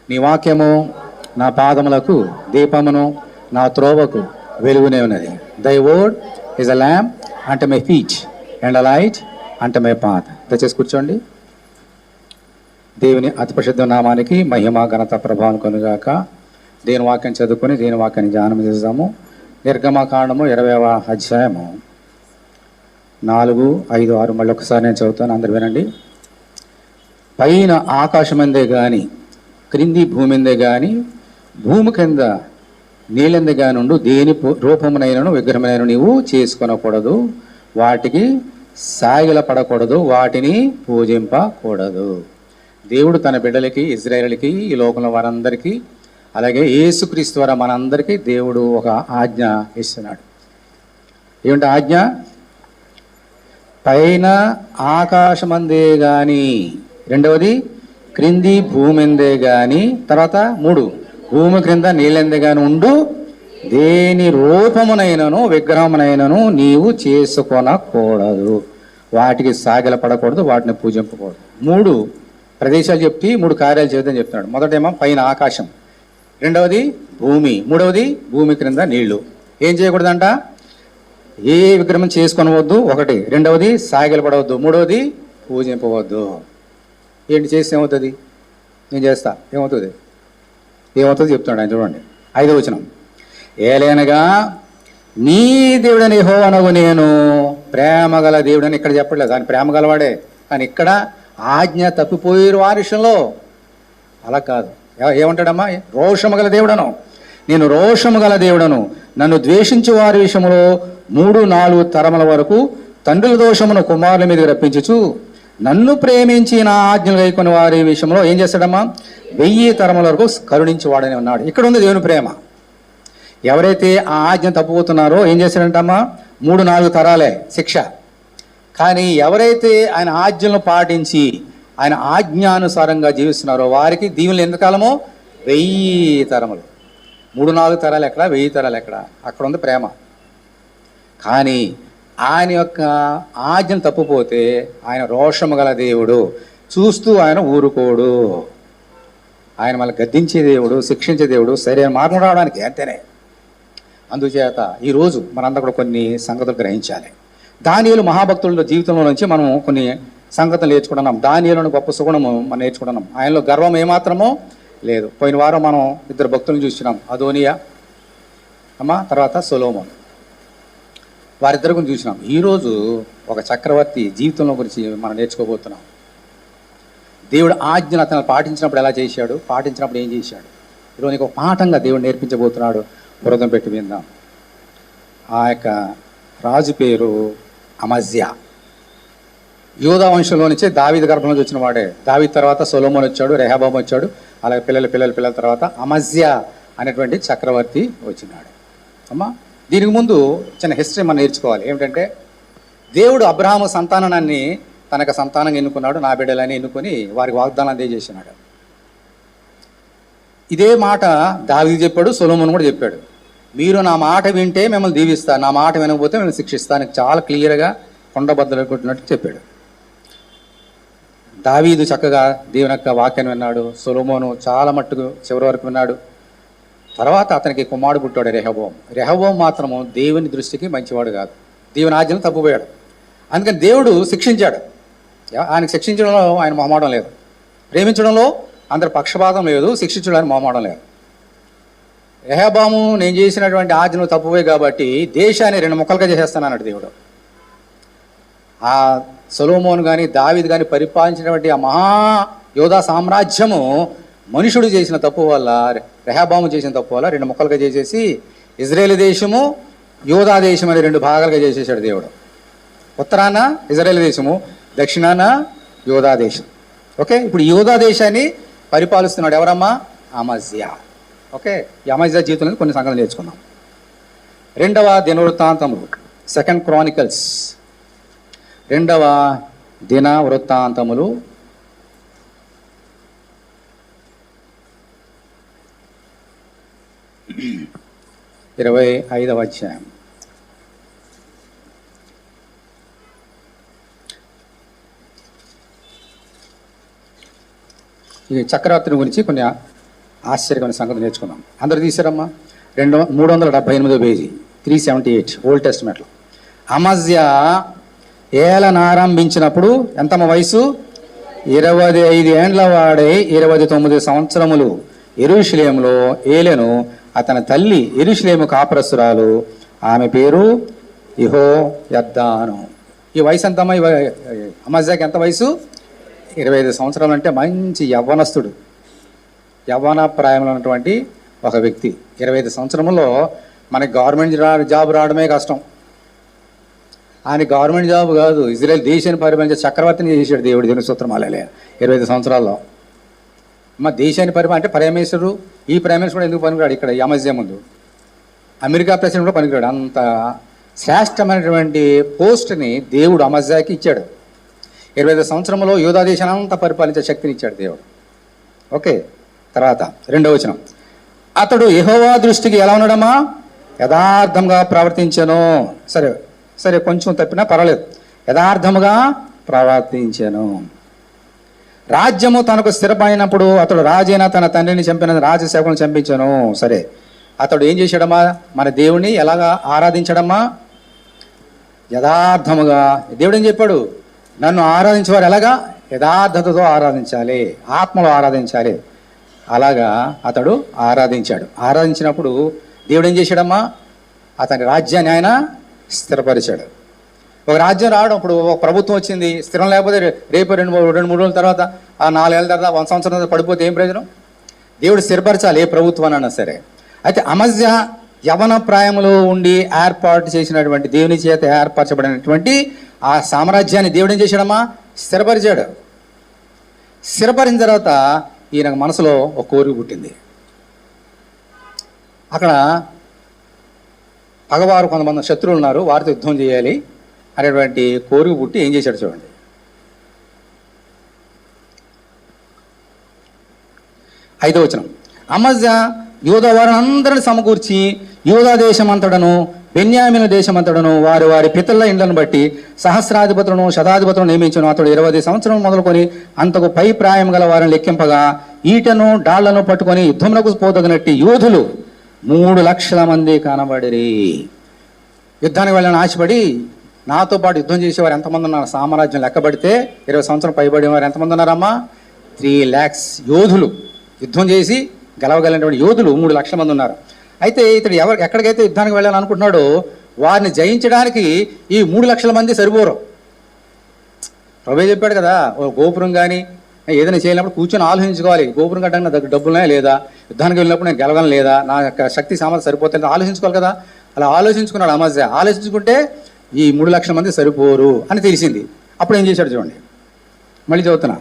నీ వాక్యము నా పాదములకు దీపమును, నా త్రోవకు వెలుగునే ఉన్నది. Thy word is a lamp unto my feet and a light unto my path. దయచేసి కూర్చోండి. దేవుని అతి పరిశుద్ధ నామానికి మహిమ ఘనత ప్రభావం కలుగాక. దేని వాక్యం చదువుకొని దేని వాక్యాన్ని ధ్యానం చేద్దాము. నిర్గమకాండము 20వ అధ్యాయము 4, 5, 6 మళ్ళీ ఒకసారి నేను చదువుతాను, అందరు వినండి. పైన ఆకాశమందే గాని క్రింది భూమిందే గాని భూమి కింద నీళ్ళందే గాని ఉండు దేని రూపమునైనను విగ్రహమునైన నీవు చేసుకొనకూడదు, వాటికి సాగిల పడకూడదు, వాటిని పూజింపకూడదు. దేవుడు తన బిడ్డలకి, ఇజ్రాయేలుకి, ఈ లోకంలో వారందరికీ, అలాగే యేసుక్రీస్తు ద్వారా మనందరికీ దేవుడు ఒక ఆజ్ఞ ఇస్తున్నాడు. ఏమిటి ఆజ్ఞ? పైన ఆకాశమందే గాని, రెండవది క్రింది భూమి ఎందే గాని, తర్వాత 3 భూమి క్రింద నీళ్ళెందే గాని ఉండు దేని రూపమునైనను విగ్రహమునైనను నీవు చేసుకొనకూడదు, వాటికి సాగిల పడకూడదు, వాటిని పూజింపకూడదు. 3 ప్రదేశాలు చెప్పి 3 కార్యాలు చేద్దని చెప్తున్నాడు. మొదటేమో పైన ఆకాశం, రెండవది భూమి, మూడవది భూమి క్రింద నీళ్లు. ఏం చేయకూడదంట? ఏ విగ్రహం చేసుకొనవద్దు, ఒకటి. రెండవది సాగిల పడవద్దు, మూడవది పూజింపవద్దు. ఏంటి చేస్తే ఏమవుతుంది? నేను చేస్తా, ఏమవుతుంది చెప్తున్నాడు ఆయన. చూడండి 5వ వచనం. ఏలైనగా నీ దేవుడని యెహోవానగు నేను ప్రేమ గల దేవుడని ఇక్కడ చెప్పట్లేదు, ఆయన ప్రేమ గలవాడే. కానీ ఇక్కడ ఆజ్ఞ తప్పిపోయారు వారి విషయంలో. అలా కాదు. ఏమంటాడమ్మా? రోషము గల దేవుడను, నేను రోషము గల దేవుడను, నన్ను ద్వేషించు వారి విషయంలో 3, 4 తరముల వరకు తండ్రుల దోషమును కుమారుల మీద రప్పించుచు నన్ను ప్రేమించి నా ఆజ్ఞలు గైకొని వారి విషయంలో ఏం చేస్తాడమ్మా? 1000 తరముల వరకు కరుణించి వాడని ఉన్నాడు. ఇక్కడ ఉంది దేవుని ప్రేమ. ఎవరైతే ఆ ఆజ్ఞ తప్పుపోతున్నారో ఏం చేశాడంటమ్మా? 3, 4 తరాలే శిక్ష. కానీ ఎవరైతే ఆయన ఆజ్ఞలను పాటించి ఆయన ఆజ్ఞానుసారంగా జీవిస్తున్నారో వారికి దీవులు ఎంతకాలమో 1000 తరములు. 3, 4 తరాలు ఎక్కడ, 1000 తరాలు ఎక్కడ? అక్కడ ఉంది ప్రేమ. కానీ ఆయన యొక్క ఆజ్ఞను తప్పుపోతే ఆయన రోషము గల దేవుడు, చూస్తూ ఆయన ఊరుకోడు. ఆయన మళ్ళీ గద్దించే దేవుడు, శిక్షించే దేవుడు, సరైన మార్గం రావడానికి అంతేనే. అందుచేత ఈరోజు మనందరూ కూడా కొన్ని సంగతులు గ్రహించాలి. దానియేలు మహాభక్తుల జీవితంలో నుంచి మనం కొన్ని సంగతులు నేర్చుకుంటున్నాం. దానియేలును గొప్ప సుగుణము మనం నేర్చుకుంటున్నాం. ఆయనలో గర్వం ఏమాత్రమో లేదు. పోయిన వారం మనం 2 భక్తులను చూసినాం, అదోనియా తర్వాత సొలొమోను. వారిద్దరి గురించి చూసినాం. ఈరోజు ఒక చక్రవర్తి జీవితంలో గురించి మనం నేర్చుకోబోతున్నాం. దేవుడు ఆజ్ఞను అతను పాటించినప్పుడు ఎలా చేశాడు, పాటించినప్పుడు ఏం చేశాడు. ఈరోజు నీకు ఒక పాఠంగా దేవుడు నేర్పించబోతున్నాడు. హృదయం పెట్టి విందాం. ఆ యొక్క రాజు పేరు అమజ్యా. యూదా వంశంలో నుంచే దావీదు గర్భంలోంచి వచ్చిన వాడే. దావీదు తర్వాత సొలొమోను వచ్చాడు, రెహబాము వచ్చాడు, అలాగే పిల్లల తర్వాత అమజ్యా అనేటువంటి చక్రవర్తి వచ్చినాడు. దీనికి ముందు చిన్న హిస్టరీ మనం నేర్చుకోవాలి. ఏమిటంటే దేవుడు అబ్రహాము సంతానాన్ని తనకు సంతానంగా ఎన్నుకున్నాడు, నా బిడ్డలని ఎన్నుకొని వారికి వాగ్దానం అందజేసినాడు. ఇదే మాట దావీదు చెప్పాడు, సొలొమోను కూడా చెప్పాడు. మీరు నా మాట వింటే మిమ్మల్ని దీవిస్తాను, నా మాట వినకపోతే మిమ్మల్ని శిక్షిస్తాను. చాలా క్లియర్గా కొండబద్దలు కొట్టినట్టు చెప్పాడు. దావీదు చక్కగా దేవుని యొక్క వాక్యాన్ని విన్నాడు. సొలొమోను చాలా మట్టుకు చివరి వరకు విన్నాడు. తర్వాత అతనికి కుమారుడు పుట్టాడు రెహబోం. రెహబోం మాత్రము దేవుని దృష్టికి మంచివాడు కాదు, దేవుని ఆజ్ఞను తప్పుపోయాడు. అందుకని దేవుడు శిక్షించాడు. ఆయనకు శిక్షించడంలో ఆయన మొహమాటం లేదు, ప్రేమించడంలో అందరి పక్షపాతం లేదు, శిక్షించడానికి మొహమాటం లేదు. రెహబాము నేను చేసినటువంటి ఆజ్ఞను తప్పుపోయి కాబట్టి దేశాన్ని 2 ముక్కలుగా చేసేస్తానన్నాడు దేవుడు. ఆ సొలొమోను కానీ దావీదు కానీ పరిపాలించినటువంటి ఆ మహా యోధా సామ్రాజ్యము మనుషుడు చేసిన తప్పు వల్ల, రెహబాము చేసిన తప్పు వల్ల 2 ముక్కలుగా చేసేసి ఇజ్రాయేల్ దేశము, యోధా దేశం అనే 2 భాగాలుగా చేసేసాడు దేవుడు. ఉత్తరాన ఇజ్రాయేల్ దేశము, దక్షిణాన యోధా దేశం. ఓకే, ఇప్పుడు యోధా దేశాన్ని పరిపాలిస్తున్నాడు ఎవరమ్మా? అమజ్యా. ఓకే, ఈ అమజ్యా జీవితంలో కొన్ని సంగతులు నేర్చుకున్నాం. 2వ దినవృత్తాంతములు, 2 Chronicles, 2వ దిన వృత్తాంతములు 25వ అధ్యాయం. ఈ చక్రవర్తిని గురించి కొన్ని ఆశ్చర్యమైన సంగతి నేర్చుకున్నాం. అందరు తీసారమ్మా 378 పేజీ 378 ఓల్డ్ టెస్ట్మెంట్లో. అమజ్యా ఏలను ఆరంభించినప్పుడు ఎంతమ్మ వయసు? 25 ఏండ్ల వాడై 29 సంవత్సరములు యెరూషలేములో ఏలెను. అతని తల్లి యెరూషలేము కాపురస్తురాలు, ఆమె పేరు యెహోయద్దాను. ఈ వయసు ఎంతమ్మా? అమజ్యాకి ఎంత వయసు? 25 సంవత్సరాలు. అంటే మంచి యవ్వనస్తుడు, యవ్వన ప్రాయంలో ఉన్నటువంటి ఒక వ్యక్తి. 25 సంవత్సరంలో మనకి గవర్నమెంట్ జాబ్ రావడమే కష్టం. ఆయన గవర్నమెంట్ జాబ్ కాదు, ఇజ్రాయెల్ దేశాన్ని పరిపాలించే చక్రవర్తిని చేశాడు దేవుడు. దేవుని స్తోత్రం హల్లెలూయా. 25 సంవత్సరాల్లో మా దేశాన్ని అంటే ప్రైమ్ మినిస్టరు, ఈ ప్రైమ్ మినిస్టర్ కూడా ఎందుకు పనికిరాడు? ఇక్కడ ఈ అమజ్యా ముందు అమెరికా ప్రెసిడెంట్ కూడా పనికిరాడు. అంత శ్రేష్టమైనటువంటి పోస్ట్ని దేవుడు అమజ్యాకి ఇచ్చాడు. 25 సంవత్సరంలో యూదా దేశాన్ని అంతా పరిపాలించే శక్తిని ఇచ్చాడు దేవుడు. ఓకే, తర్వాత 2వ వచనం. అతడు యెహోవా దృష్టికి ఎలా ఉన్నాడమ్మా? యథార్థంగా ప్రవర్తించాను. సరే సరే, కొంచెం తప్పినా పర్వాలేదు. యథార్థముగా ప్రవర్తించాను. రాజ్యము తనకు స్థిరమైనప్పుడు అతడు రాజైన తన తండ్రిని చంపిన రాజసేవకులను చంపించాను. సరే, అతడు ఏం చేశాడమ్మా? మన దేవుణ్ణి ఎలాగా ఆరాధించడమ్మా? యథార్థముగా. దేవుడు ఏం చెప్పాడు? నన్ను ఆరాధించేవారు ఎలాగా? యథార్థతతో ఆరాధించాలి, ఆత్మలో ఆరాధించాలి. అలాగా అతడు ఆరాధించాడు. ఆరాధించినప్పుడు దేవుడు ఏం చేశాడమ్మా? అతని రాజ్యాన్ని ఆయన స్థిరపరిచాడు. ఒక రాజ్యం రావడం, ఇప్పుడు ఒక ప్రభుత్వం వచ్చింది, స్థిరం లేకపోతే రేపు 2-3 రోజుల తర్వాత, ఆ 4 ఏళ్ళ తర్వాత, 1 సంవత్సరం తర్వాత పడిపోతే ఏం ప్రయోజనం? దేవుడు స్థిరపరచాలి ఏ ప్రభుత్వానైనా సరే. అయితే అమజ్యా యవన ప్రాయంలో ఉండి ఏర్పాటు చేసినటువంటి, దేవుని చేత ఏర్పరచబడినటువంటి ఆ సామ్రాజ్యాన్ని దేవుడు ఏం చేశాడమ్మా? స్థిరపరిచాడు. స్థిరపరిచిన తర్వాత ఈయన మనసులో ఒక కోరిక పుట్టింది. అక్కడ పగవారు కొంతమంది శత్రువులు ఉన్నారు, వారితో యుద్ధం చేయాలి అనేటువంటి కోరిక పుట్టి ఏం చేశాడు చూడండి. 5వ వచనం. అమజ్యా యూదా వారిని అందరిని సమకూర్చి యూదా దేశమంతటను బెన్యామీను దేశమంతటను వారి వారి పితరుల ఇండ్లను బట్టి సహస్రాధిపతులను శతాధిపతులను నియమించను. అతడు 20 సంవత్సరం మొదలుకొని అంతకు పై ప్రాయం గల వారిని లెక్కింపగా ఈటను డాళ్లను పట్టుకొని యుద్ధమునకు పోదగినట్టి యోధులు 3 లక్షల మంది కనబడిరి. యుద్ధానికి వెళ్ళని ఆశపడి నాతో పాటు యుద్ధం చేసేవారు ఎంతమంది ఉన్నారు? సామ్రాజ్యం లెక్కబడితే 20 సంవత్సరం పైబడిన వారు ఎంతమంది ఉన్నారమ్మా? 3 lakhs యోధులు. యుద్ధం చేసి గెలవగలిగినటువంటి యోధులు 3 లక్షల మంది ఉన్నారు. అయితే ఇతడు ఎక్కడికైతే యుద్ధానికి వెళ్ళాలనుకుంటున్నాడో వారిని జయించడానికి ఈ 3 లక్షల మంది సరిపోరు. ప్రభు చెప్పాడు కదా, ఓ గోపురం కానీ ఏదైనా చేయలేనప్పుడు కూర్చొని ఆలోచించుకోవాలి. గోపురం కట్టడానికి నా దగ్గర డబ్బులున్నాయా లేదా? యుద్ధానికి వెళ్ళినప్పుడు నేను గెలవగలను లేదా? నా యొక్క శక్తి సామర్థ్యం సరిపోతుంది ఆలోచించుకోవాలి కదా. అలా ఆలోచించుకున్నాడు అమజ్యా. ఆలోచించుకుంటే ఈ 3 లక్షల మంది సరిపోరు అని తెలిసింది. అప్పుడు ఏం చేశాడు చూడండి, మళ్ళీ చదువుతున్నా.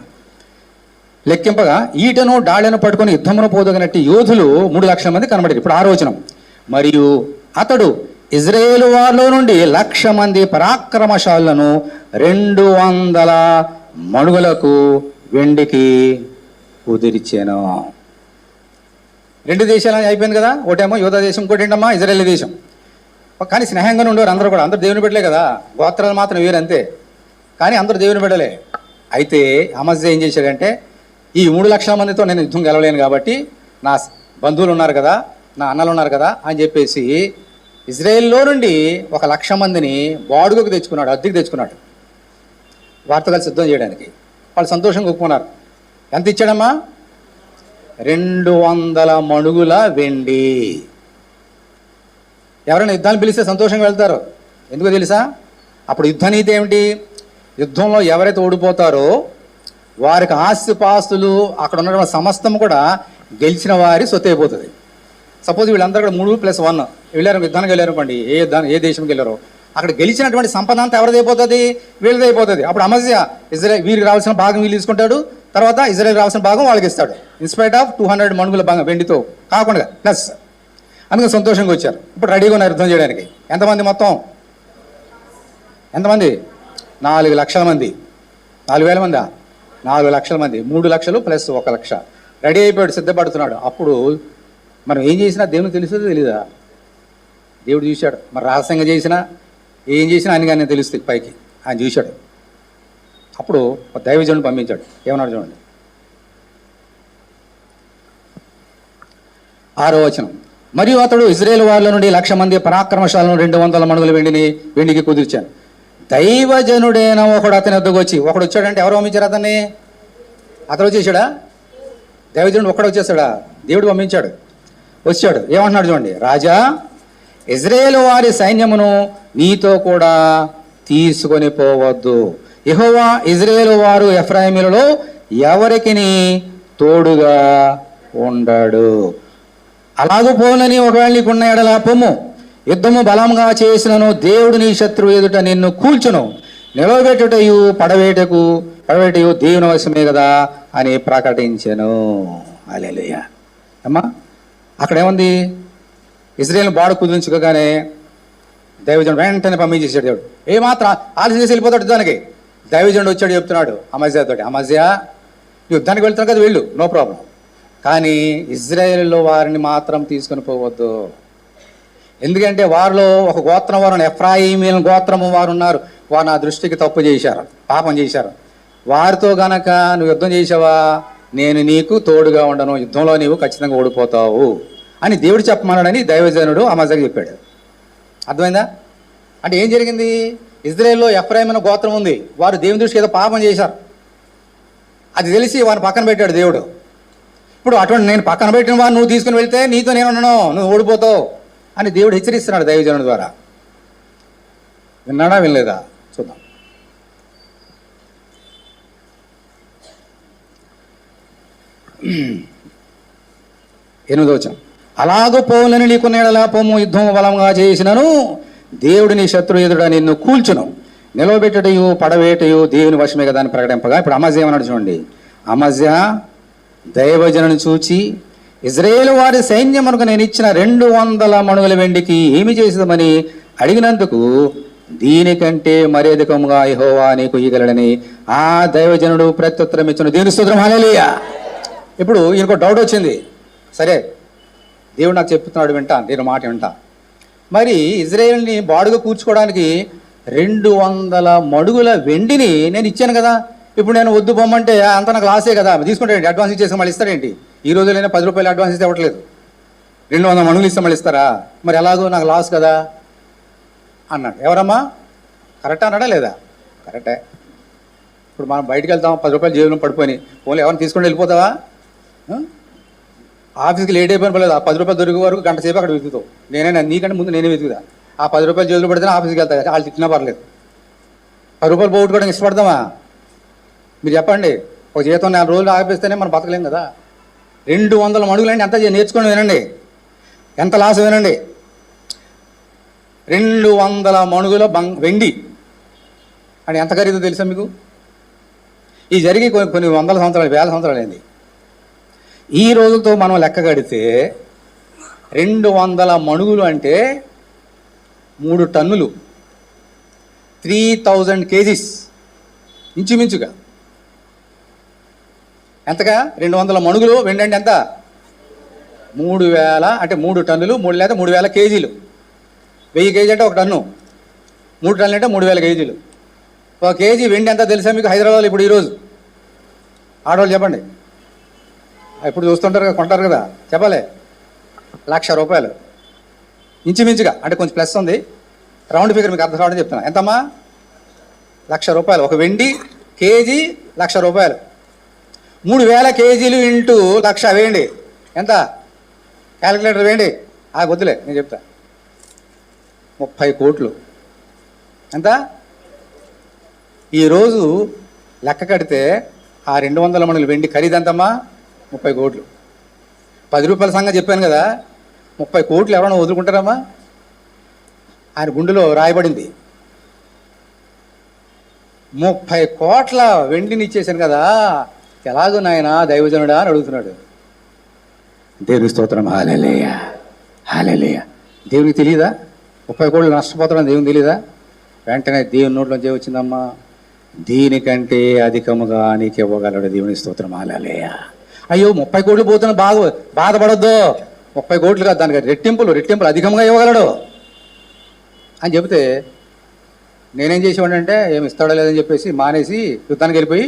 లెక్కింపగా ఈటను డాళ్లను పట్టుకొని యుద్ధమును పోదగినట్టు యోధులు 3 లక్షల మంది కనబడారు. ఇప్పుడు 6వ వచనం. మరియు అతడు ఇజ్రాయేలు వారిలో నుండి 1,00,000 మంది పరాక్రమశాలులను 200 మణుగులకు వెండికి కుదిర్చాను. 2 దేశాలు అయిపోయింది కదా. ఒకటేమో యూదా దేశం, ఇంకోటి ఏంటమ్మా ఇజ్రాయేల్ దేశం. కానీ స్నేహంగానే ఉండేవారు అందరూ కూడా. అందరూ దేవుని బిడ్డలే కదా, గోత్రాలు మాత్రం వేరు అంతే, కానీ అందరూ దేవుని బిడ్డలే. అయితే అమజ్యా ఏం చేశాడంటే, ఈ 3 లక్షల మందితో నేను యుద్ధం గెలవలేను కాబట్టి నా బంధువులు ఉన్నారు కదా, నా అన్నలు ఉన్నారు కదా అని చెప్పేసి ఇజ్రాయేల్లో నుండి 1,00,000 మందిని బాడుగకు తెచ్చుకున్నాడు, అద్దెకి తెచ్చుకున్నాడు వారితో కలిసి యుద్ధం చేయడానికి. వాళ్ళు సంతోషంగా ఒప్పుకున్నారు. ఎంత ఇచ్చాడమ్మా? 200 మణుగుల వెండి. ఎవరైనా యుద్ధాన్ని పిలిస్తే సంతోషంగా వెళ్తారు. ఎందుకో తెలుసా? అప్పుడు యుద్ధ నీతి ఏమిటి? యుద్ధంలో ఎవరైతే ఓడిపోతారో వారికి ఆస్తిపాస్తులు అక్కడ ఉన్నటువంటి సమస్తం కూడా గెలిచిన వారి సొత్తు అయిపోతుంది. సపోజ్ వీళ్ళందరూ కూడా 3+1 వెళ్ళారు, యుద్ధానికి వెళ్ళారు అనుకోండి, ఏ దేశంకి వెళ్ళారో అక్కడ గెలిచినటువంటి సంపద అంతా ఎవరిది అయిపోతుంది? వీళ్ళది అయిపోతుంది. అప్పుడు అమజ్యా వీరికి రావాల్సిన భాగం వీళ్ళు తీసుకుంటాడు, తర్వాత ఇజ్రాయెల్ రావాల్సిన భాగం వాళ్ళకి ఇస్తాడు. ఇన్స్పైట్ ఆఫ్ 200 మణుగుల భాగం వెండితో కాకుండా ప్లస్. అందుకని సంతోషంగా వచ్చారు. ఇప్పుడు రెడీగా ఉన్నారు యుద్ధం చేయడానికి. ఎంతమంది మొత్తం? ఎంతమంది? 4 లక్షల మంది. 4,000 మందా? 4 లక్షల మంది. 3 లక్షలు ప్లస్ 1 లక్ష. రెడీ అయిపోయాడు, సిద్ధపడుతున్నాడు. అప్పుడు మనం ఏం చేసినా దేవునికి తెలుస్తుందో తెలీదా? దేవుడు చూశాడు. మరి రహస్యంగా చేసినా ఏం చేసినా ఆయనకి ఆయన తెలుస్తుంది పైకి. ఆయన చూశాడు. అప్పుడు దైవజనుడు పంపించాడు. ఏమన్నాడు చూడండి. 6వ వచనం. మరియు అతడు ఇజ్రాయేల్ వారిలో నుండి 1,00,000 మంది పరాక్రమశాలను 200 మణుగుల వెండికి కుదిర్చాను. దైవజనుడైన ఒకడు అతని వద్దకు వచ్చి, ఒకడు వచ్చాడంటే ఎవరు పంపించారు అతన్ని? అతడు వచ్చేసాడా? దైవజనుడు ఒక్కడు వచ్చేసాడా? దేవుడు పంపించాడు. వచ్చాడు. ఏమంటున్నాడు చూడండి, రాజా, ఇజ్రాయేలు వారి సైన్యమును నీతో కూడా తీసుకొని పోవద్దు. యెహోవా ఇజ్రాయేలు వారు ఎఫ్రాయిములలో ఎవరికిని తోడుగా ఉండడు. అలాగూ పోనని ఒకవేళ నీకున్న ఎడల పొమ్ము, యుద్ధము బలంగా చేసినను దేవుడు నీ శత్రువు ఎదుట నిన్ను కూల్చును, నిలబెట్టుటయు పడవేటయు దేవుని వశమే కదా అని ప్రకటించెను. హల్లెలూయా. అమ్మా, అక్కడ ఏముంది? ఇజ్రాయేల్ బాడు కుదిరించుకోగానే దైవజనుడు వెంటనే పంపించేసాడు. దేవుడు ఏమాత్రం ఆలస్యం చేసి వెళ్ళిపోతాడు యుద్ధానికి. దైవజనుడు వచ్చాడు, చెప్తున్నాడు అమజ్యాతో, అమజ్యా యుద్ధానికి వెళ్తున్నావు కదా, వెళ్ళు, నో ప్రాబ్లం, కానీ ఇజ్రాయేల్లో వారిని మాత్రం తీసుకొని పోవద్దు. ఎందుకంటే వారిలో ఒక గోత్రం వారు, ఎఫ్రాయిమీయుల గోత్రము వారు ఉన్నారు. వారు నా దృష్టికి తప్పు చేశారు, పాపం చేశారు. వారితో గనక నువ్వు యుద్ధం చేసావా, నేను నీకు తోడుగా ఉండను, యుద్ధంలో నీవు ఖచ్చితంగా ఓడిపోతావు అని దేవుడు చెప్పమన్నాడని దైవజనుడు అమజ్యాకి చెప్పాడు. అర్థమైందా? అంటే ఏం జరిగింది? ఇజ్రాయేల్లో ఎఫ్రాయిము గోత్రం ఉంది. వారు దేవుని దృష్టికి ఏదో పాపం చేశారు. అది తెలిసి వారిని పక్కన పెట్టాడు దేవుడు. ఇప్పుడు అటువంటి నేను పక్కన పెట్టిన వారిని నువ్వు తీసుకుని వెళ్తే నీతో నేను ఉన్నాను, నువ్వు ఓడిపోతావు అని దేవుడు హెచ్చరిస్తున్నాడు దైవజనుడి ద్వారా. విన్నాడా వినలేదా? చూద్దాం. 8వ వచనం. అలాగూ పోవులని నీకున్న ఎడల పొమ్ము, యుద్ధం బలంగా చేసినను దేవుడు నీ శత్రు ఎదుట నిన్ను కూల్చును, నిలవబెట్టటయు పడవేటయు దేవుని వశమే కదా అని ప్రకటింపగా. ఇప్పుడు అమజ్యా ఏమన్నాడు చూడండి. అమజ్యా దైవజనుని చూచి, ఇజ్రాయేలు వారి సైన్యమునకు నేను ఇచ్చిన 200 మణుగుల వెండికి ఏమి చేసేదమని అడిగినందుకు, దీనికంటే మర్యాదకముగా యెహోవా నీకు ఇయ్యగలడని ఆ దైవజనుడు ప్రత్యుత్తరం ఇచ్చిన. దేవుని స్తోత్రం. హల్లెలూయా. ఇప్పుడు ఈయనకు డౌట్ వచ్చింది. సరే, దేవుడు నాకు చెప్తున్నాడు, వింటా, నేను మాట వింటా. మరి ఇజ్రాయేల్ని బాడుగా కూర్చుకోవడానికి 200 మణుగుల వెండిని నేను ఇచ్చాను కదా, ఇప్పుడు నేను వద్దు బొమ్మంటే అంత నాకు లాసే కదా, తీసుకుంటాడండి, అడ్వాన్స్ ఇచ్చేసి మళ్ళీ ఇస్తాడేంటి? ఈ రోజులైనా 10 రూపాయలు అడ్వాన్స్ ఇస్తే ఇవ్వట్లేదు, 200 మణుగులు ఇస్తే మళ్ళీ ఇస్తారా? మరి ఎలాగో నాకు లాస్ కదా అన్నాడు. ఎవరమ్మా? కరెక్ట్ అన్నాడా లేదా? కరెక్టే. ఇప్పుడు మనం బయటకు వెళ్తాం, 10 రూపాయలు జేబులో పడిపోయి, ఓన్లీ ఎవరిని తీసుకొని వెళ్ళిపోతావా? ఆఫీస్కి లేట్ అయిపోయిన పర్లేదు, ఆ 10 రూపాయలు దొరికే వరకు గంట సేపు అక్కడ వెతుకుతావు. నీకంటే ముందు నేనే వెతుకుదా. ఆ 10 రూపాయలు జేబులో పడితేనే ఆఫీస్కి వెళ్తా, వాళ్ళు తిట్టినా పర్లేదు. 10 రూపాయలు పోగొట్టుకోవడానికి ఇష్టపడతామా? మీరు చెప్పండి. ఒక జీతం 4 రోజులు ఆపిస్తేనే మనం బతకలేం కదా. 200 మణుగులు అంటే ఎంత నేర్చుకొని వినండి, ఎంత లాస్ వినండి. 200 మణుగుల వెండి అని ఎంత ఖరీదో తెలుసా మీకు? ఈ జరిగి కొన్ని వందల సంవత్సరాలు, వేల సంవత్సరాలు అయింది. ఈ రోజులతో మనం లెక్క కడితే 200 మణుగులు అంటే 3 టన్నులు, 3000 kgs ఇంచుమించుగా. ఎంతగా? 200 మణుగులు వెండి అంటే ఎంత? 3000, అంటే 3 టన్నులు, 3 లేదా 3000 కేజీలు. 1000 కేజీ అంటే 1 టన్ను, 3 టన్నులు అంటే 3000 కేజీలు. 1 కేజీ వెండి ఎంత తెలుసా మీకు హైదరాబాద్లో ఇప్పుడు ఈరోజు? ఆడవాళ్ళు చెప్పండి, ఇప్పుడు చూస్తుంటారు కదా, కొంటారు కదా, చెప్పాలి. 1,00,000 రూపాయలు ఇంచుమించుగా. అంటే కొంచెం ప్లస్ ఉంది, రౌండ్ ఫిగర్ మీకు అర్థం కావడం చెప్తున్నా. ఎంతమ్మా? 1,00,000 రూపాయలు. ఒక వెండి కేజీ 1,00,000 రూపాయలు. 3000 కేజీలు ఇంటూ 1,00,000 వేయండి, ఎంత? క్యాలిక్యులేటర్ వేయండి. వద్దులే, నేను చెప్తా. 30 కోట్లు. ఎంత? ఈరోజు లెక్క కడితే ఆ 200 మణుగులు వెండి ఖరీదు ఎంతమ్మా? 30 కోట్లు. 10 రూపాయల సంగతి చెప్పాను కదా, 30 కోట్లు ఎవరైనా వదులుకుంటారమ్మా? ఆయన గుండెలో రాయబడింది. 30 కోట్ల వెండిని ఇచ్చేసాను కదా, ఎలాగో నాయన దైవజనుడా అని అడుగుతున్నాడు. దేవుని స్తోత్రం. హల్లెలూయా, హల్లెలూయా. దేవునికి తెలియదా 30 కోట్లు నష్టపోతాడని? దేవునికి తెలియదా? వెంటనే దేవుని నోట్లోంచి వచ్చిందమ్మా, దీనికంటే అధికముగా నీకు ఇవ్వగలడు. దేవుని స్తోత్రం. హల్లెలూయా. అయ్యో 30 కోట్లు పోతున్నా బాధపడొద్దు. 30 కోట్లు కాదు, దానికి రెట్టింపులు అధికంగా ఇవ్వగలడు అని చెబితే నేనేం చేసేవాడిని అంటే, ఏమి ఇస్తాడో లేదని చెప్పేసి మానేసి యుద్ధానికి వెళ్ళిపోయి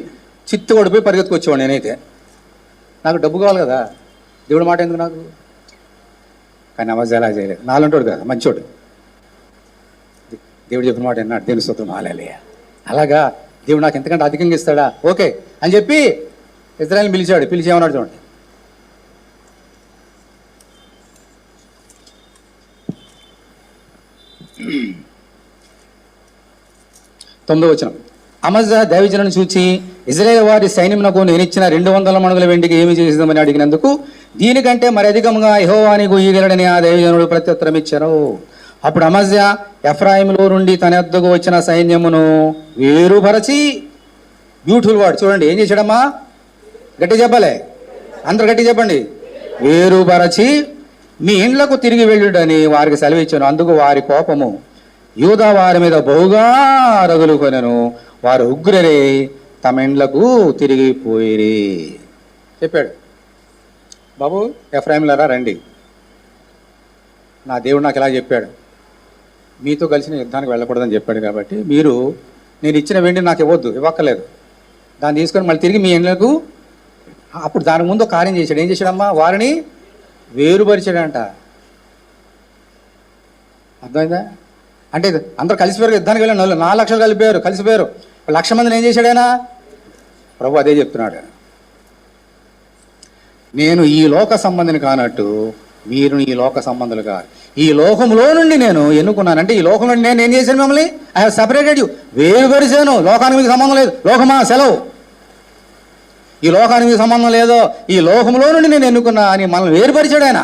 చిత్తు ఓడిపోయి పరిగెత్తుకొచ్చేవాడు. నేనైతే నాకు డబ్బు కావాలి కదా, దేవుడి మాట ఎందుకు నాకు? కానీ అమజ్జా అలా చేయలేదు. నాలంటోడు కాదు, మంచోడు. దేవుడు చెప్పిన మాట అన్నాడు, దేవుని స్తోత్రం హల్లెలూయా. అలాగా దేవుడు నాకు ఎంతకంటే అధికంగా ఇస్తాడా, ఓకే అని చెప్పి ఇజ్రాయెల్ని పిలిచాడు. పిలిచి ఏమన్నాడు చూడండి, 9వ వచనం. అమజ్జా దైవజనులను చూచి, ఇజ్రాయేల్ వారి సైన్యమునకు నేను ఇచ్చిన 200 మణుగుల వెండికి ఏమి చేసేదామని అడిగినందుకు, దీనికంటే మరి అధికంగా యెహోవానికి ఇయ్యగలడని ఆ దైవజనుడు ప్రత్యుత్తరం ఇచ్చారు. అప్పుడు అమజ్జా ఎఫ్రాయిములో నుండి తన వద్దకు వచ్చిన సైన్యమును వేరుపరచి, బ్యూటిఫుల్ వర్డ్ చూడండి, ఏం చేశాడమ్మా? గట్టి చెప్పలే, అందరు గట్టి చెప్పండి. వేరుపరచి మీ ఇండ్లకు తిరిగి వెళ్ళుడని వారికి సెలవిచ్చాను. అందుకు వారి కోపము యూదా వారి మీద బహుగా రగులుకొనెను. వారు ఉగ్రరే తమ ఇండ్లకు తిరిగిపోయిరి. చెప్పాడు, బాబు ఎఫ్రాయిములారా రండి, నా దేవుడు నాకు ఇలా చెప్పాడు, మీతో కలిసి నేను యుద్ధానికి వెళ్ళకూడదని చెప్పాడు. కాబట్టి మీరు నేను ఇచ్చిన వెండి నాకు ఇవ్వక్కర్లేదు, దాన్ని తీసుకొని మళ్ళీ తిరిగి మీ ఇండ్లకు. అప్పుడు దానికి ముందు ఒక కార్యం చేశాడు. ఏం చేశాడమ్మా? వారిని వేరుపరిచాడంట. అర్థమైందా? అంటే అందరూ కలిసిపోయారు, యుద్ధానికి వెళ్ళిన 4 లక్షలు కలిసిపోయారు. 1,00,000 మందిని ఏం చేశాడైనా? ప్రభు అదే చెప్తున్నాడు, నేను ఈ లోక సంబంధిని కానట్టు మీరు ఈ లోక సంబంధులు కాదు. ఈ లోకంలో నుండి నేను ఎన్నుకున్నాను. అంటే ఈ లోకం నుండి నేను ఏం చేశాను? మిమ్మల్ని ఐ హావ్ సెపరేటెడ్ యూ, వేరుపరిచాను. లోకానికి మీకు సంబంధం లేదు. లోకమా సెలవు, ఈ లోకానికి మీకు సంబంధం లేదో, ఈ లోకంలో నుండి నేను ఎన్నుకున్నా అని మనల్ని వేరుపరిచాడు ఆయన.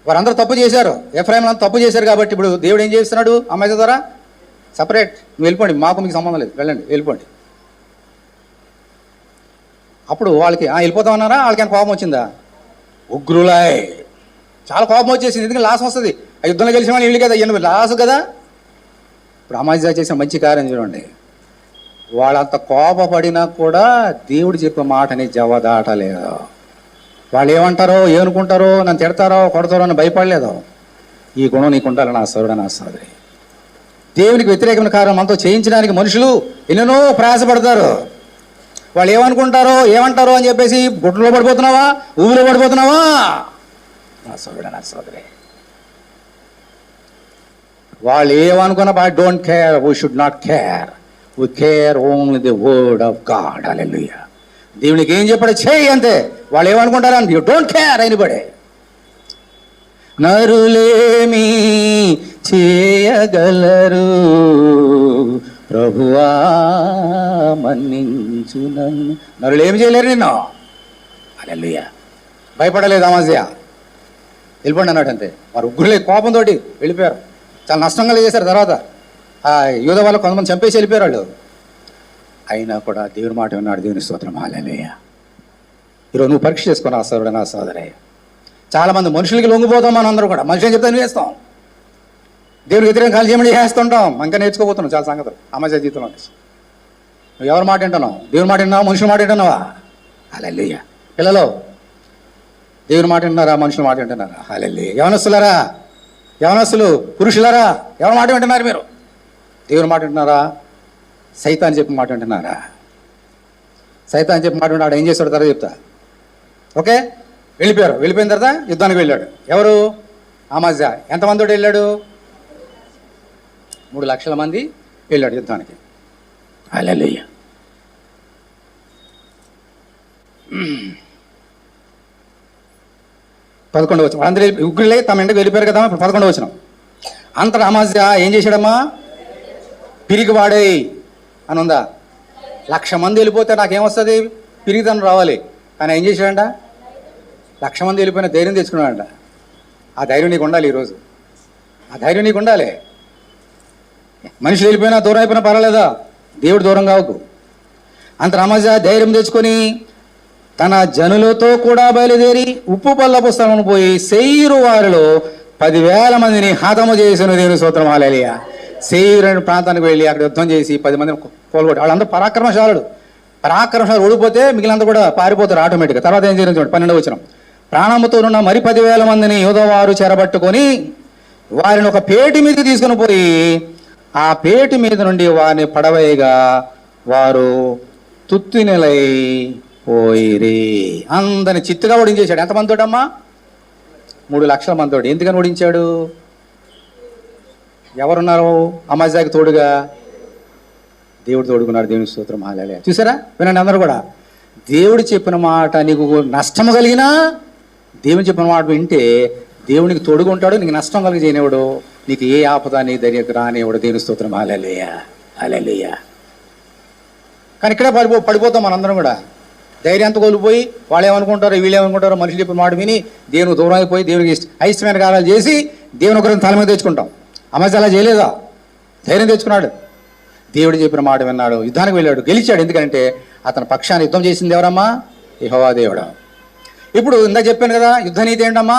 వారందరూ తప్పు చేశారు, ఎఫ్రాయిములంతా తప్పు చేశారు. కాబట్టి ఇప్పుడు దేవుడు ఏం చేస్తున్నాడు? అమ్మాయి ద్వారా సపరేట్, నువ్వు వెళ్ళిపోండి, మాకు మీకు సంబంధం లేదు, వెళ్ళండి, వెళ్ళిపోండి. అప్పుడు వాళ్ళకి వెళ్ళిపోతామన్నారా? వాళ్ళకి కోపం వచ్చిందా? ఉగ్రులాయ్, చాలా కోపం వచ్చేసింది. ఎందుకంటే లాస్ వస్తుంది. ఆ యుద్ధంలో గెలిచిన వాళ్ళు వీళ్ళు కదా, లాస్ కదా. ఇప్పుడు అమాజ్యా చేసిన మంచి కార్యం చూడండి, వాళ్ళంత కోపపడినా కూడా దేవుడు చెప్పే మాటని జవదాటలేదు. వాళ్ళు ఏమంటారో, ఏమనుకుంటారో, నన్ను తిడతారో కొడతారో అని భయపడలేదు. ఈ గుణం నీకు ఉండాలి నా సోదరుడు, నా సోదరి. దేవునికి వ్యతిరేకమైన కార్యం మనతో చేయించడానికి మనుషులు ఎన్నెన్నో ప్రయాసపడతారు. వాళ్ళు ఏమంటారో అని చెప్పేసి గుట్టలో పడిపోతున్నావా, ఊరిలో పడిపోతున్నావా? నా సోదరుడు, నా సోదరి, వాళ్ళు ఏమనుకున్నా I don't care, we should not care, we care only the word of God. Hallelujah. దేవునికి ఏం చెప్పాడు చేయి అంతే. వాళ్ళు ఏమనుకుంటారని యూ డోంట్ కేర్ ఎనీబడి. నరులేమి చేయగలరు, ప్రభువా మన్నించు నన్ను. నరులు ఏమి చేయలేరు నిన్ను. హల్లెలూయా. భయపడలేదు అమాజ్యా, వెళ్ళిపోండి అన్నాడు అంతే. వారు ఉగ్రులే కోపంతో వెళ్ళిపోయారు. చాలా నష్టంగా చేశారు. తర్వాత ఆ యూదా వాళ్ళు కొంతమంది చంపేసి వెళ్ళిపోయారు వాళ్ళు. అయినా కూడా దేవుని మాట విన్నాడు. దేవుని స్తోత్రం హల్లెలూయా. ఈరోజు నువ్వు పరీక్ష చేసుకుని ఆ సోదరుడు, నా సోదరే. చాలామంది మనుషులకి లొంగిపోతాం, మనం అందరూ కూడా మనుషులు చెప్తాను వేస్తాం, దేవుడికి వ్యతిరేకం కాల్ చేయమని వేస్తుంటాం. ఇంకా నేర్చుకోబోతున్నాం చాలా సంగతులు అమాజ్యా జీవితంలో. నువ్వు ఎవరి మాట వింటున్నావు? దేవుని మాట వింటున్నావా, మనుషుల మాట వింటున్నావా? హల్లెలూయా. పిల్లలు దేవుని మాట వింటున్నారా, మనుషుల మాట వింటున్నారా? హల్లెలూయా. యవనస్తులు పురుషులారా, ఎవరి మాట వింటున్నారు మీరు? దేవుని మాట వింటున్నారా, సైతాన్ చెప్పిన మాట వింటున్నారా? సైతాన్ చెప్పిన మాట వింటాడు, ఏం చేస్తాడు తర్వాత చెప్తా. ఓకే, వెళ్ళిపోయిన తర్వాత యుద్ధానికి వెళ్ళాడు. ఎవరు? అమాజ్యా. ఎంతమందితో వెళ్ళాడు? 3 లక్షల మంది వెళ్ళాడు యుద్ధానికి. హల్లెలూయా. పదకొండవ వచనం. అందరూ ఉగ్రులై తమ ఇంటికి వెళ్ళిపోయారు కదా. ఇప్పుడు 11వ వచనం. అంతటా అమాజ్యా ఏం చేశాడమ్మా? పిరిగివాడే అని ఉందా? 1,00,000 మంది వెళ్ళిపోతే నాకేమొస్తుంది? పిరిగితనం రావాలి. కానీ ఏం చేశాడంట? 1,00,000 మంది వెళ్ళిపోయిన ధైర్యం తెచ్చుకున్నాడంట. ఆ ధైర్యం నీకు ఉండాలి ఈరోజు. ఆ ధైర్యం నీకు ఉండాలి. మనుషులు వెళ్ళిపోయినా దూరం అయిపోయినా పర్వాలేదా, దేవుడు దూరం కావకు. అంత అమాజ్యా ధైర్యం తెచ్చుకొని తన జనులతో కూడా బయలుదేరి ఉప్పు పల్లపు స్థలమును పోయి సెయిరు వారిలో 10,000 మందిని హతము చేసిన దేవుని స్తోత్రం హల్లెలూయా. సెయిరు ప్రాంతానికి వెళ్ళి అక్కడ యుద్ధం చేసి 10 మందిని కోల్గొట్టి. వాళ్ళందరూ పరాక్రమశాలుడు ఓడిపోతే మిగిలినంతా కూడా పారిపోతారు ఆటోమేటిక్గా. తర్వాత ఏం చేయడం చూడండి, 12వ వచనం. ప్రాణముతో ఉన్న మరి 10,000 మందిని యోధవారు చెరబట్టుకొని వారిని ఒక పేటి మీదకి తీసుకుని పోయి ఆ పేటి మీద నుండి వారిని పడవేయగా వారు తుత్తినెలై పోయిరి. అందరిని చిత్తుగా ఓడించేశాడు. ఎంతమంది తోటమ్మా? 3,00,000 మందితోడు. ఎందుకని ఓడించాడు? ఎవరున్నారు అమాజాకి తోడుగా? దేవుడు తోడుకున్నాడు. దేవుని స్తోత్రం, హల్లెలూయా. చూసారా? వినండి అందరూ కూడా. దేవుడు చెప్పిన మాట నీకు నష్టము కలిగినా దేవుని చెప్పిన మాట వింటే దేవునికి తోడుగా ఉంటాడు. నీకు నష్టం కలిగి చేయనివాడు, నీకు ఏ ఆపద నీ దగ్గరకు రానివాడు. దేవుని స్తోత్రం, హల్లెలూయా, హల్లెలూయా. కానీ ఇక్కడే పడిపోతాం మనందరం కూడా. ధైర్యంతో కోల్పోయి వాళ్ళు ఏమనుకుంటారో వీళ్ళు ఏమనుకుంటారో మనుషులు చెప్పిన మాట విని దేవునికి దూరం అయిపోయి దేవునికి అయిష్టమైన కార్యాలు చేసి దేవుని ఒకరిని తల మీద తెచ్చుకుంటాం. అమ్మాయి అలా చేయలేదా? ధైర్యం తెచ్చుకున్నాడు, దేవుడు చెప్పిన మాట విన్నాడు, యుద్ధానికి వెళ్ళాడు, గెలిచాడు. ఎందుకంటే అతని పక్షాన్ని యుద్ధం చేసింది ఎవరమ్మా? యెహోవా దేవుడు. ఇప్పుడు ఇందాక చెప్పాను కదా, యుద్ధ నీతి ఏంటమ్మా?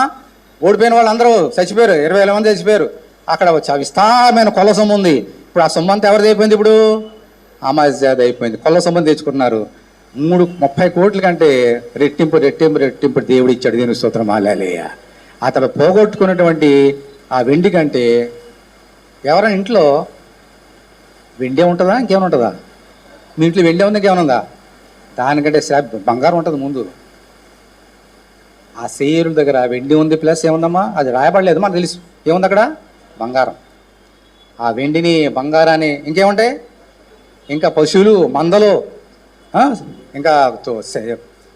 ఓడిపోయిన వాళ్ళు అందరూ చచ్చిపోయారు, 20,000 మంది చచ్చిపోయారు. అక్కడ విస్తారమైన కొల్ల సొమ్ము ఉంది. ఇప్పుడు ఆ సొమ్ము అంతా ఎవరిది అయిపోయింది? ఇప్పుడు అమాజ్యాది అయిపోయింది. కొల్ల సొమ్ముని తెచ్చుకుంటున్నారు. 30 కోట్ల కంటే రెట్టింపు రెట్టింపు రెట్టింపు దేవుడు ఇచ్చాడు. దేవుని స్తోత్రం, హల్లెలూయా. అతడు పోగొట్టుకున్నటువంటి ఆ వెండి కంటే, ఎవరైనా ఇంట్లో వెండే ఉంటుందా ఇంకేమైనా ఉంటుందా? మీ ఇంట్లో వెండే ఉంది ఇంకేమైనా ఉందా? దానికంటే బంగారం ఉంటుంది ముందు. ఆ సేరుల దగ్గర వెండి ఉంది, ప్లస్ ఏముందమ్మా? అది రాయబడలేదు, మనకు తెలుసు ఏముంది అక్కడ? బంగారం. ఆ వెండిని బంగారాన్ని ఇంకేముంటాయి? ఇంకా పశువులు, మందలు, ఇంకా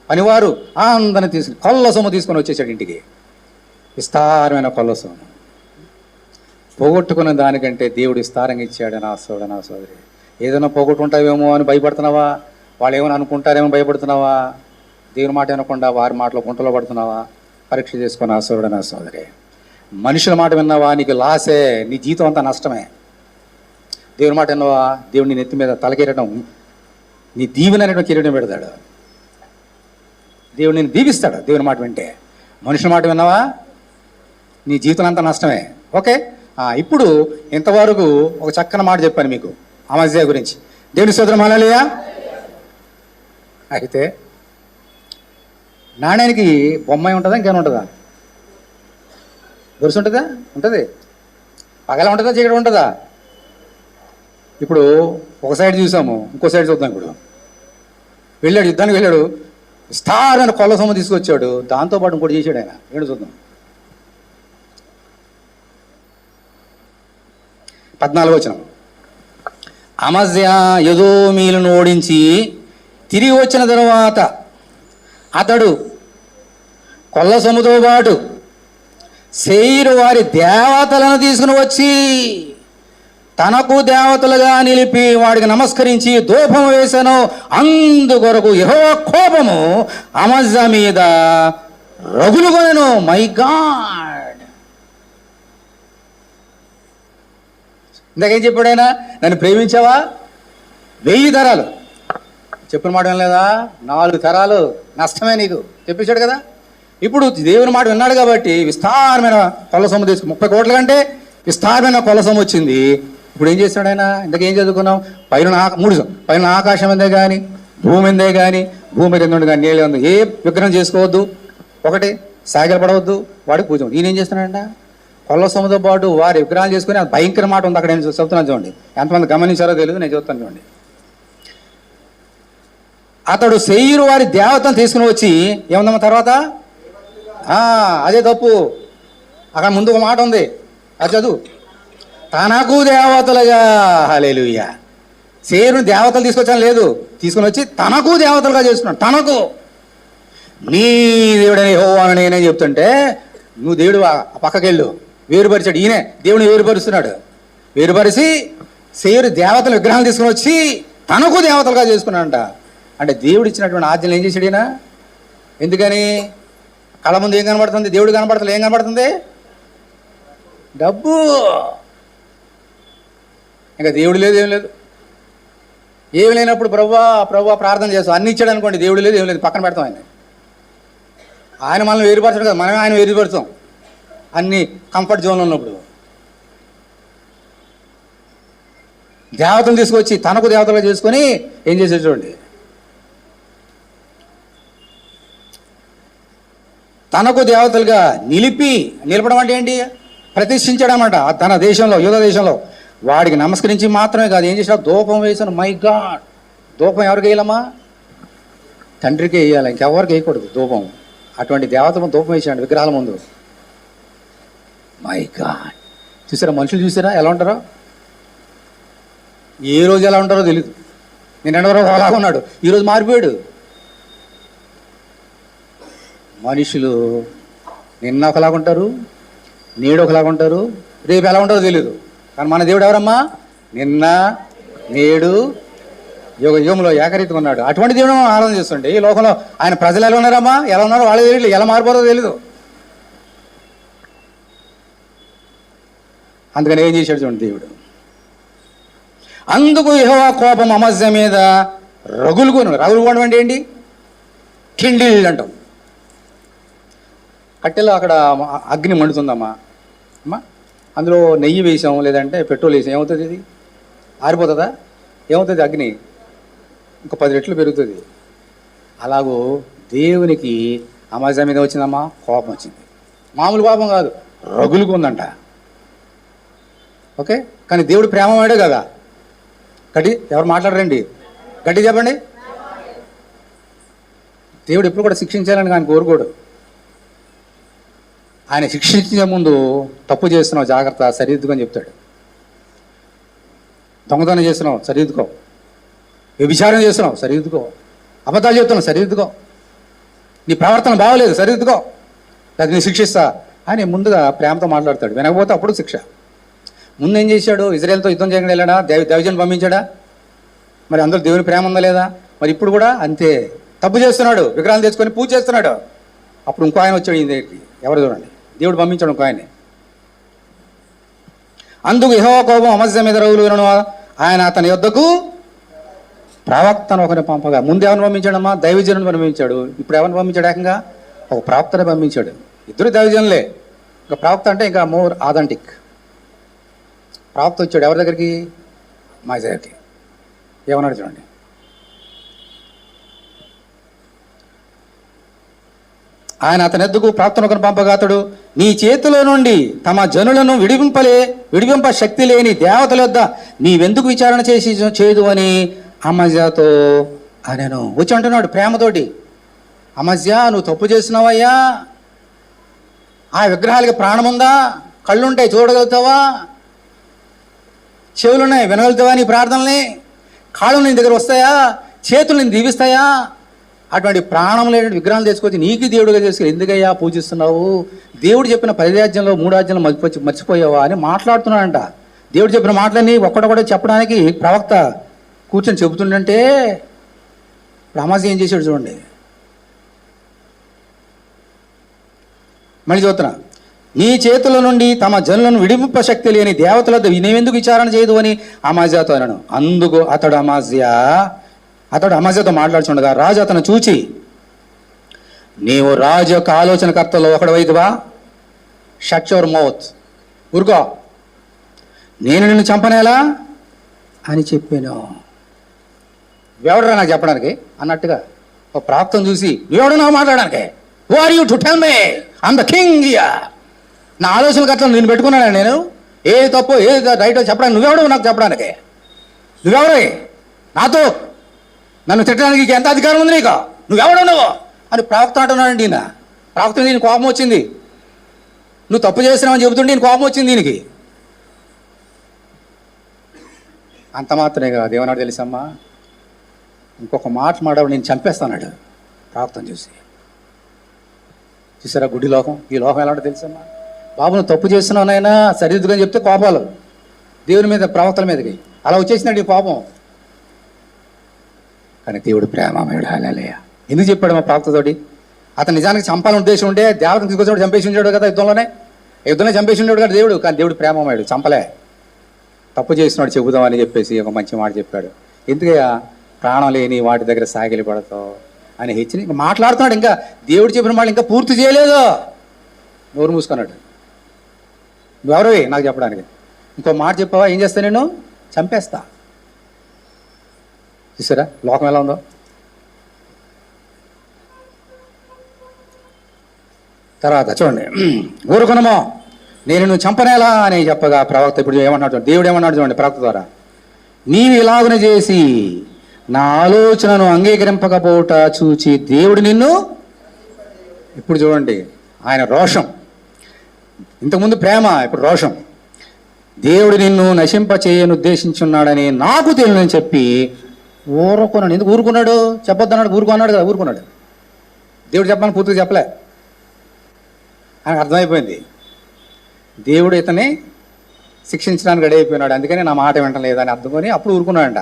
పనివారు అందరిని తీసుకుని కొల్ల సొమ్ము తీసుకొని వచ్చేసాడు ఇంటికి. విస్తారమైన కొల్ల సొమ్ము. పోగొట్టుకున్న దానికంటే దేవుడు విస్తారంగా ఇచ్చాడు. నా సోదరుడు, నా సోదరి, ఏదైనా పోగొట్టుకుంటావేమో అని భయపడుతున్నావా? వాళ్ళు ఏమైనా అనుకుంటారేమో భయపడుతున్నావా? దేవుని మాట వినకుండా వారి మాటలో గుంటలో పడుతున్నావా? పరీక్ష చేసుకుని నా సోదరుడు, నా సోదరి. మనుషుల మాట విన్నావా? నీకు లాసే, నీ జీవితం అంతా నష్టమే. దేవుని మాట విన్నావా? దేవుడు నీ నెత్తి మీద తలకిరటం, నీ దీవెన అనేటువంటి కిరీటం పెడతాడు. దేవుడు నేను దీవిస్తాడు దేవుని మాట వింటే. మనుషుల మాట విన్నావా? నీ జీవితం అంతా నష్టమే. ఓకే, ఇప్పుడు ఇంతవరకు ఒక చక్కని మాట చెప్పాను మీకు అమాజ్యా గురించి. దేవుని స్తోత్రం, హల్లెలూయా. అయితే నాణ్యానికి బొమ్మాయి ఉంటుందా ఇంకేమైనా ఉంటుందా? గొలుసు ఉంటుందా? ఉంటుంది. పగల ఉంటుందా చీకటి ఉంటుందా? ఇప్పుడు ఒక సైడ్ చూసాము, ఇంకో సైడ్ చూద్దాం. ఇప్పుడు వెళ్ళాడు, యుద్ధానికి వెళ్ళాడు, విస్తారమైన కొల్ల సొమ్ము తీసుకొచ్చాడు. దాంతోపాటు ఇంకోటి చేశాడు ఆయన. ఏంటో చూద్దాం. 14వ వచనం. అమజ్యా ఎదోమీయులను ఓడించి తిరిగి వచ్చిన తరువాత అతడు కొల్ల సొమ్ముతో పాటు శేయీరు వారి దేవతలను తీసుకుని వచ్చి తనకు దేవతలుగా నిలిపి వాడికి నమస్కరించి ధూపం వేశాను. అందుకొరకు యెహోవా కోపము అమజ్యా మీద రగులుకొనెను. మై గాడ్, ఇందాకేం చెప్పాడు ఆయన? నన్ను ప్రేమించావా? 1000 తరాలు చెప్పిన మాట వినలేదా? 4 తరాలు నష్టమే నీకు చెప్పించాడు కదా. ఇప్పుడు దేవుని మాట విన్నాడు కాబట్టి విస్తారమైన కొల్ల సొమ్ము తీసుకు 30 కోట్ల కంటే విస్తారమైన కొల్ల సొమ్ము వచ్చింది. ఇప్పుడు ఏం చేస్తాడు ఆయన? ఇంతకేం చదువుకున్నాం? పైన ఆకాశం ఎందే కానీ, భూమి ఎందే కానీ, భూమి రెండుండి కానీ, నీళ్ళు ఉంది. ఏ విగ్రహం చేసుకోవద్దు, ఒకటి సాగిల పడవద్దు, వాడికి పూజ. ఈయన ఏం చేస్తున్నాడంట? కొల్ల సొమ్ముతో పాటు వారి విగ్రహాలు చేసుకుని, అది భయంకర మాట ఉంది అక్కడ. నేను చెప్తున్నాను చూడండి, ఎంతమంది గమనించారో తెలియదు, నేను చెప్తాను చూడండి. అతడు శేయీరు వారి దేవతను తీసుకుని వచ్చి ఏముందమ్మా తర్వాత? అదే తప్పు. అక్కడ ముందు ఒక మాట ఉంది, అది చదువు. తనకు దేవతలుగా, హల్లెలూయా. శేయీరుని దేవతలు తీసుకొచ్చాను లేదు, తీసుకుని వచ్చి తనకు దేవతలుగా చేసుకున్నాడు. తనకు నీ దేవుడని యెహోవా అని నేనే చెప్తుంటే నువ్వు దేవుడు ఆ పక్కకెళ్ళు. వేరుపరిచాడు ఈయనే, దేవుని వేరుపరుస్తున్నాడు. వేరుపరిచి శేయీరు దేవతల విగ్రహాలు తీసుకుని వచ్చి తనకు దేవతలుగా చేసుకున్నాడంట. అంటే దేవుడు ఇచ్చినటువంటి ఆజ్ఞలు ఏం చేశాడు ఈయన? ఎందుకని? కళ్ళ ముందు ఏం కనబడుతుంది? దేవుడు కనబడుతుంది. ఏం కనబడుతుంది? డబ్బు. ఇంకా దేవుడు లేదు, ఏం లేదు. ఏమి లేనప్పుడు ప్రభువా ప్రార్థన చేస్తాం, అన్ని ఇచ్చాడు అనుకోండి, దేవుడు లేదు, ఏం లేదు, పక్కన పెడతాం. ఆయన మనల్ని వేరుపరచాడు కదా, మనమే ఆయన వేరుపరుస్తాం అన్ని కంఫర్ట్ జోన్లో ఉన్నప్పుడు. దేవతలు తీసుకొచ్చి తనకు దేవతలుగా చేసుకొని ఏం చేసేది చూడండి. తనకు దేవతలుగా నిలపడం అంటే ఏంటి? ప్రతిష్ఠించాడనమాట తన దేశంలో, యూదా దేశంలో. వాడికి నమస్కరించి మాత్రమే కాదు, ఏం చేసినా ధూపం వేసాను. మై గాడ్, ధూపం ఎవరికి వేయాలమ్మా? తండ్రికి వేయాలి, ఇంకెవరికి వేయకూడదు ధూపం. అటువంటి దేవతలను ధూపం వేసాడు విగ్రహాల ముందు. మై గాడ్, చూసారా మనుషులు, చూసారా ఎలా ఉంటారో? ఏ రోజు ఎలా ఉంటారో తెలియదు. నేను ఎండవరో అలాగా ఉన్నాడు, ఈరోజు మారిపోయాడు. మనుషులు నిన్న ఒకలాగా ఉంటారు, నేడు ఒకలాగా ఉంటారు, రేపు ఎలా ఉంటారో తెలియదు. కానీ మన దేవుడు ఎవరమ్మా? నిన్న నేడు యుగ యుగంలో ఏకరీతిగా ఉన్నాడు. అటువంటి దేవుడు మనం ఆరాధన చేస్తుంటే ఈ లోకంలో ఆయన ప్రజలు ఎలా ఉన్నారమ్మా? ఎలా ఉన్నారో వాళ్ళే తెలియదు, ఎలా మారిపోతుందో తెలీదు. అందుకని ఏం చేశాడు చూడండి దేవుడు. అందుకు యెహోవా కోపం అమజ్యా మీద రగులుకోవడం అంటే ఏంటి? కిండిల్ అంటాం. కట్టెలో అక్కడ అగ్ని మండుతుందమ్మా అమ్మా, అందులో నెయ్యి వేసాం లేదంటే పెట్రోల్ వేసాం, ఏమవుతుంది? ఇది ఆరిపోతుందా? ఏమవుతుంది? అగ్ని ఇంకా 10 రెట్లు పెరుగుతుంది. అలాగూ దేవునికి అమజ్యా మీద వచ్చిందమ్మా కోపం వచ్చింది. మామూలు కోపం కాదు, రగులుకుందంట. ఓకే, కానీ దేవుడు ప్రేమవాడే కదా. గట్టి ఎవరు మాట్లాడరండి, గట్టి చెప్పండి. దేవుడు ఎప్పుడు కూడా శిక్షించాలని కానీ కోరుకోడు. ఆయన శిక్షించే ముందు తప్పు చేస్తున్నావు జాగ్రత్త, సరిదిద్దుకొని చెప్తాడు. దొంగతనం చేస్తున్నావు సరిదిద్దుకో, వ్యభిచారం చేస్తున్నావు సరిదిద్దుకో, అబద్ధాలు చెప్తున్నావు సరిదిద్దుకో, నీ ప్రవర్తన బాగోలేదు సరిదిద్దుకో, అది నేను శిక్షిస్తా అని ముందుగా ప్రేమతో మాట్లాడతాడు. వినకపోతే అప్పుడు శిక్ష. ముందు ఏం చేశాడు? ఇజ్రాయేల్తో యుద్ధం చేయకుండా వెళ్ళాడా? దైవజనులు పంపించాడా? మరి అందరూ దేవుని ప్రేమ ఉందా లేదా? మరి ఇప్పుడు కూడా అంతే, తప్పు చేస్తున్నాడు, విగ్రహాలు తెచ్చుకొని పూజ చేస్తున్నాడు. అప్పుడు ఇంకో ఆయన వచ్చాడు ఈయన దగ్గరికి. ఎవరు చూడండి, దేవుడు పంపించాడు ఇంకో ఆయన్ని. అందుకు యెహోవా కోపం అమజ్యా మీద రగులుకొనెను, ఆయన అతని యొద్దకు ప్రవక్తను ఒకరిని పంపగా. ముందు ఎవరిని పంపించాడమ్మా? దైవజనుని పంపించాడు. ఇప్పుడు ఎవరిని పంపించాడు? ఏకంగా ఒక ప్రవక్తనే పంపించాడు. ఇద్దరు దైవజనులే, ఇంకా ప్రవక్త అంటే ఇంకా మోర్ ఆథెంటిక్. ప్రవక్త వచ్చాడు ఎవరి దగ్గరికి? మా దగ్గరికి. ఏమన్నాడు చూడండి. ఆయన అతని ఎద్దుకు ప్రవక్తను ఒకరిని పంపగా అతడు, నీ చేతిలో నుండి తమ జనులను విడిపింప శక్తి లేని దేవతల యొద్ద నీవెందుకు విచారణ చేయదు అని అమజ్యాతో అనేను. వచ్చి అంటున్నాడు ప్రేమతోటి, అమజ్యా నువ్వు తప్పు చేసినావయ్యా, ఆ విగ్రహాలకి ప్రాణం ఉందా? కళ్ళుంటాయి చూడగలుగుతావా? చెవులున్నాయి వినగలుగుతావా? నీ ప్రార్థనల్ని కాళ్ళు నీ దగ్గర వస్తాయా? చేతులు నేను దీవిస్తాయా? అటువంటి ప్రాణం లేని విగ్రహాలు తెచ్చుకొచ్చి నీకు దేవుడిగా చేసుకుని ఎందుకయ్యా పూజిస్తున్నావు? దేవుడు చెప్పిన 10 ఆజ్ఞల్లో 3 ఆజ్ఞలు మర్చిపోయావా అని మాట్లాడుతున్నాడంట. దేవుడు చెప్పిన మాటలన్నీ ఒక్కడొక్కడే చెప్పడానికి ప్రవక్త కూర్చొని చెబుతుండంటే అమజ్యా ఏం చేశాడు చూడండి. మళ్ళీ చూస్తున్నా, నీ చేతుల నుండి తమ జనులను విడిపింప శక్తి లేని దేవతలతో నేనెందుకు విచారణ చేయదు అని అమజ్యాతో అన్నాను. అందుకు అతడు అమజ్యాతో మాట్లాడుచుండగా రాజు అతను చూచి, నీవు రాజు యొక్క ఆలోచనకర్తలో ఒకడవైదువా? షట్ యువర్ మౌత్, ఊరుకో, నేను నిన్ను చంపనేలా అని చెప్పాను. ఎవడరా నాకు చెప్పడానికి అన్నట్టుగా ఒక ప్రాప్తం చూసి, నువ్వెవడు నాకు మాట్లాడడానికి? Who are you to tell me? I'm the king here. నా ఆలోచనకర్తలు నేను పెట్టుకున్నాను. నేను ఏ తప్పు ఏ రైటో చెప్పడానికి నువ్వెవడు నాకు చెప్పడానికి? నువ్వెవరే నాతో నన్ను తిట్టడానికి ఎంత అధికారం ఉంది నీకు? నువ్వెవడో నువ్వు అని ప్రవక్త అంటున్నాడండి. ఈయన ప్రవక్త దీనికి కోపం వచ్చింది. నువ్వు తప్పు చేసినావని చెబుతుంటే ఈయన కోపం వచ్చింది దీనికి. అంత మాత్రమే కాదు, ఏమన్నాడు తెలుసమ్మా? ఇంకొక మాట మాట్లాడు, నేను చంపేస్తాన్నాడు ప్రవక్తను చూసి. చూసారా గుడ్డి లోకం? ఈ లోకం ఎలా ఉంటుందో తెలుసమ్మా? బాబు నువ్వు తప్పు చేస్తున్నావు నాయనా సరిదిద్దుగా చెప్తే కోపాలు దేవుని మీద ప్రవక్తల మీదకి అలా వచ్చేసినాడు ఈ కోపం. కానీ దేవుడు ప్రేమమయుడు. హల్లెలూయా. ఎందుకు చెప్పాడు మా ప్రవక్తతోటి? అతను నిజానికి చంపాలని ఉద్దేశం ఉంటే దేవతను తీసుకొచ్చాడు, చంపేసి ఉంచాడు కదా యుద్ధంలో చంపేసి ఉండాడు కదా దేవుడు. కానీ దేవుడు ప్రేమమయుడు, చంపలే. తప్పు చేసినాడు చెబుదామని చెప్పేసి ఒక మంచి మాట చెప్పాడు. ఎందుకయ్యా ప్రాణం లేని వాటి దగ్గర సాగిలి పడతావు అని హెచ్చరి ఇంకా మాట్లాడుతున్నాడు. ఇంకా దేవుడు చెప్పిన మాట ఇంకా పూర్తి చేయలేదు, నోరు మూసుకున్నాడు. నువ్వెవరవి నాకు చెప్పడానికి? ఇంకో మాట చెప్పావా ఏం చేస్తా? నేను చంపేస్తా. చూసారా లోకం ఎలా ఉందో? తర్వాత చూడండి, ఊరుకునమో నేను నువ్వు చంపనేలా అని చెప్పగా ప్రవక్త ఇప్పుడు ఏమన్నాడు? దేవుడు ఏమన్నాడు చూడండి ప్రవక్త ద్వారా, నీవు ఇలాగున చేసి నా ఆలోచనను అంగీకరింపకపోవట చూచి దేవుడు నిన్ను. ఇప్పుడు చూడండి ఆయన రోషం, ఇంతకుముందు ప్రేమ, ఇప్పుడు రోషం. దేవుడు నిన్ను నశింప చేయని ఉద్దేశించున్నాడని నాకు తెలియని చెప్పి ఊరుకున్నాడు. ఎందుకు ఊరుకున్నాడు? చెప్పొద్దన్నాడు, ఊరుకున్నాడు కదా, ఊరుకున్నాడు. దేవుడు చెప్పమని పూర్తిగా చెప్పలే, ఆయనకు అర్థమైపోయింది దేవుడు ఇతన్ని శిక్షించడానికి రెడీ అయిపోయినాడు, అందుకని నా మాట వింటలేదని అర్థమని అప్పుడు ఊరుకున్నాడంట.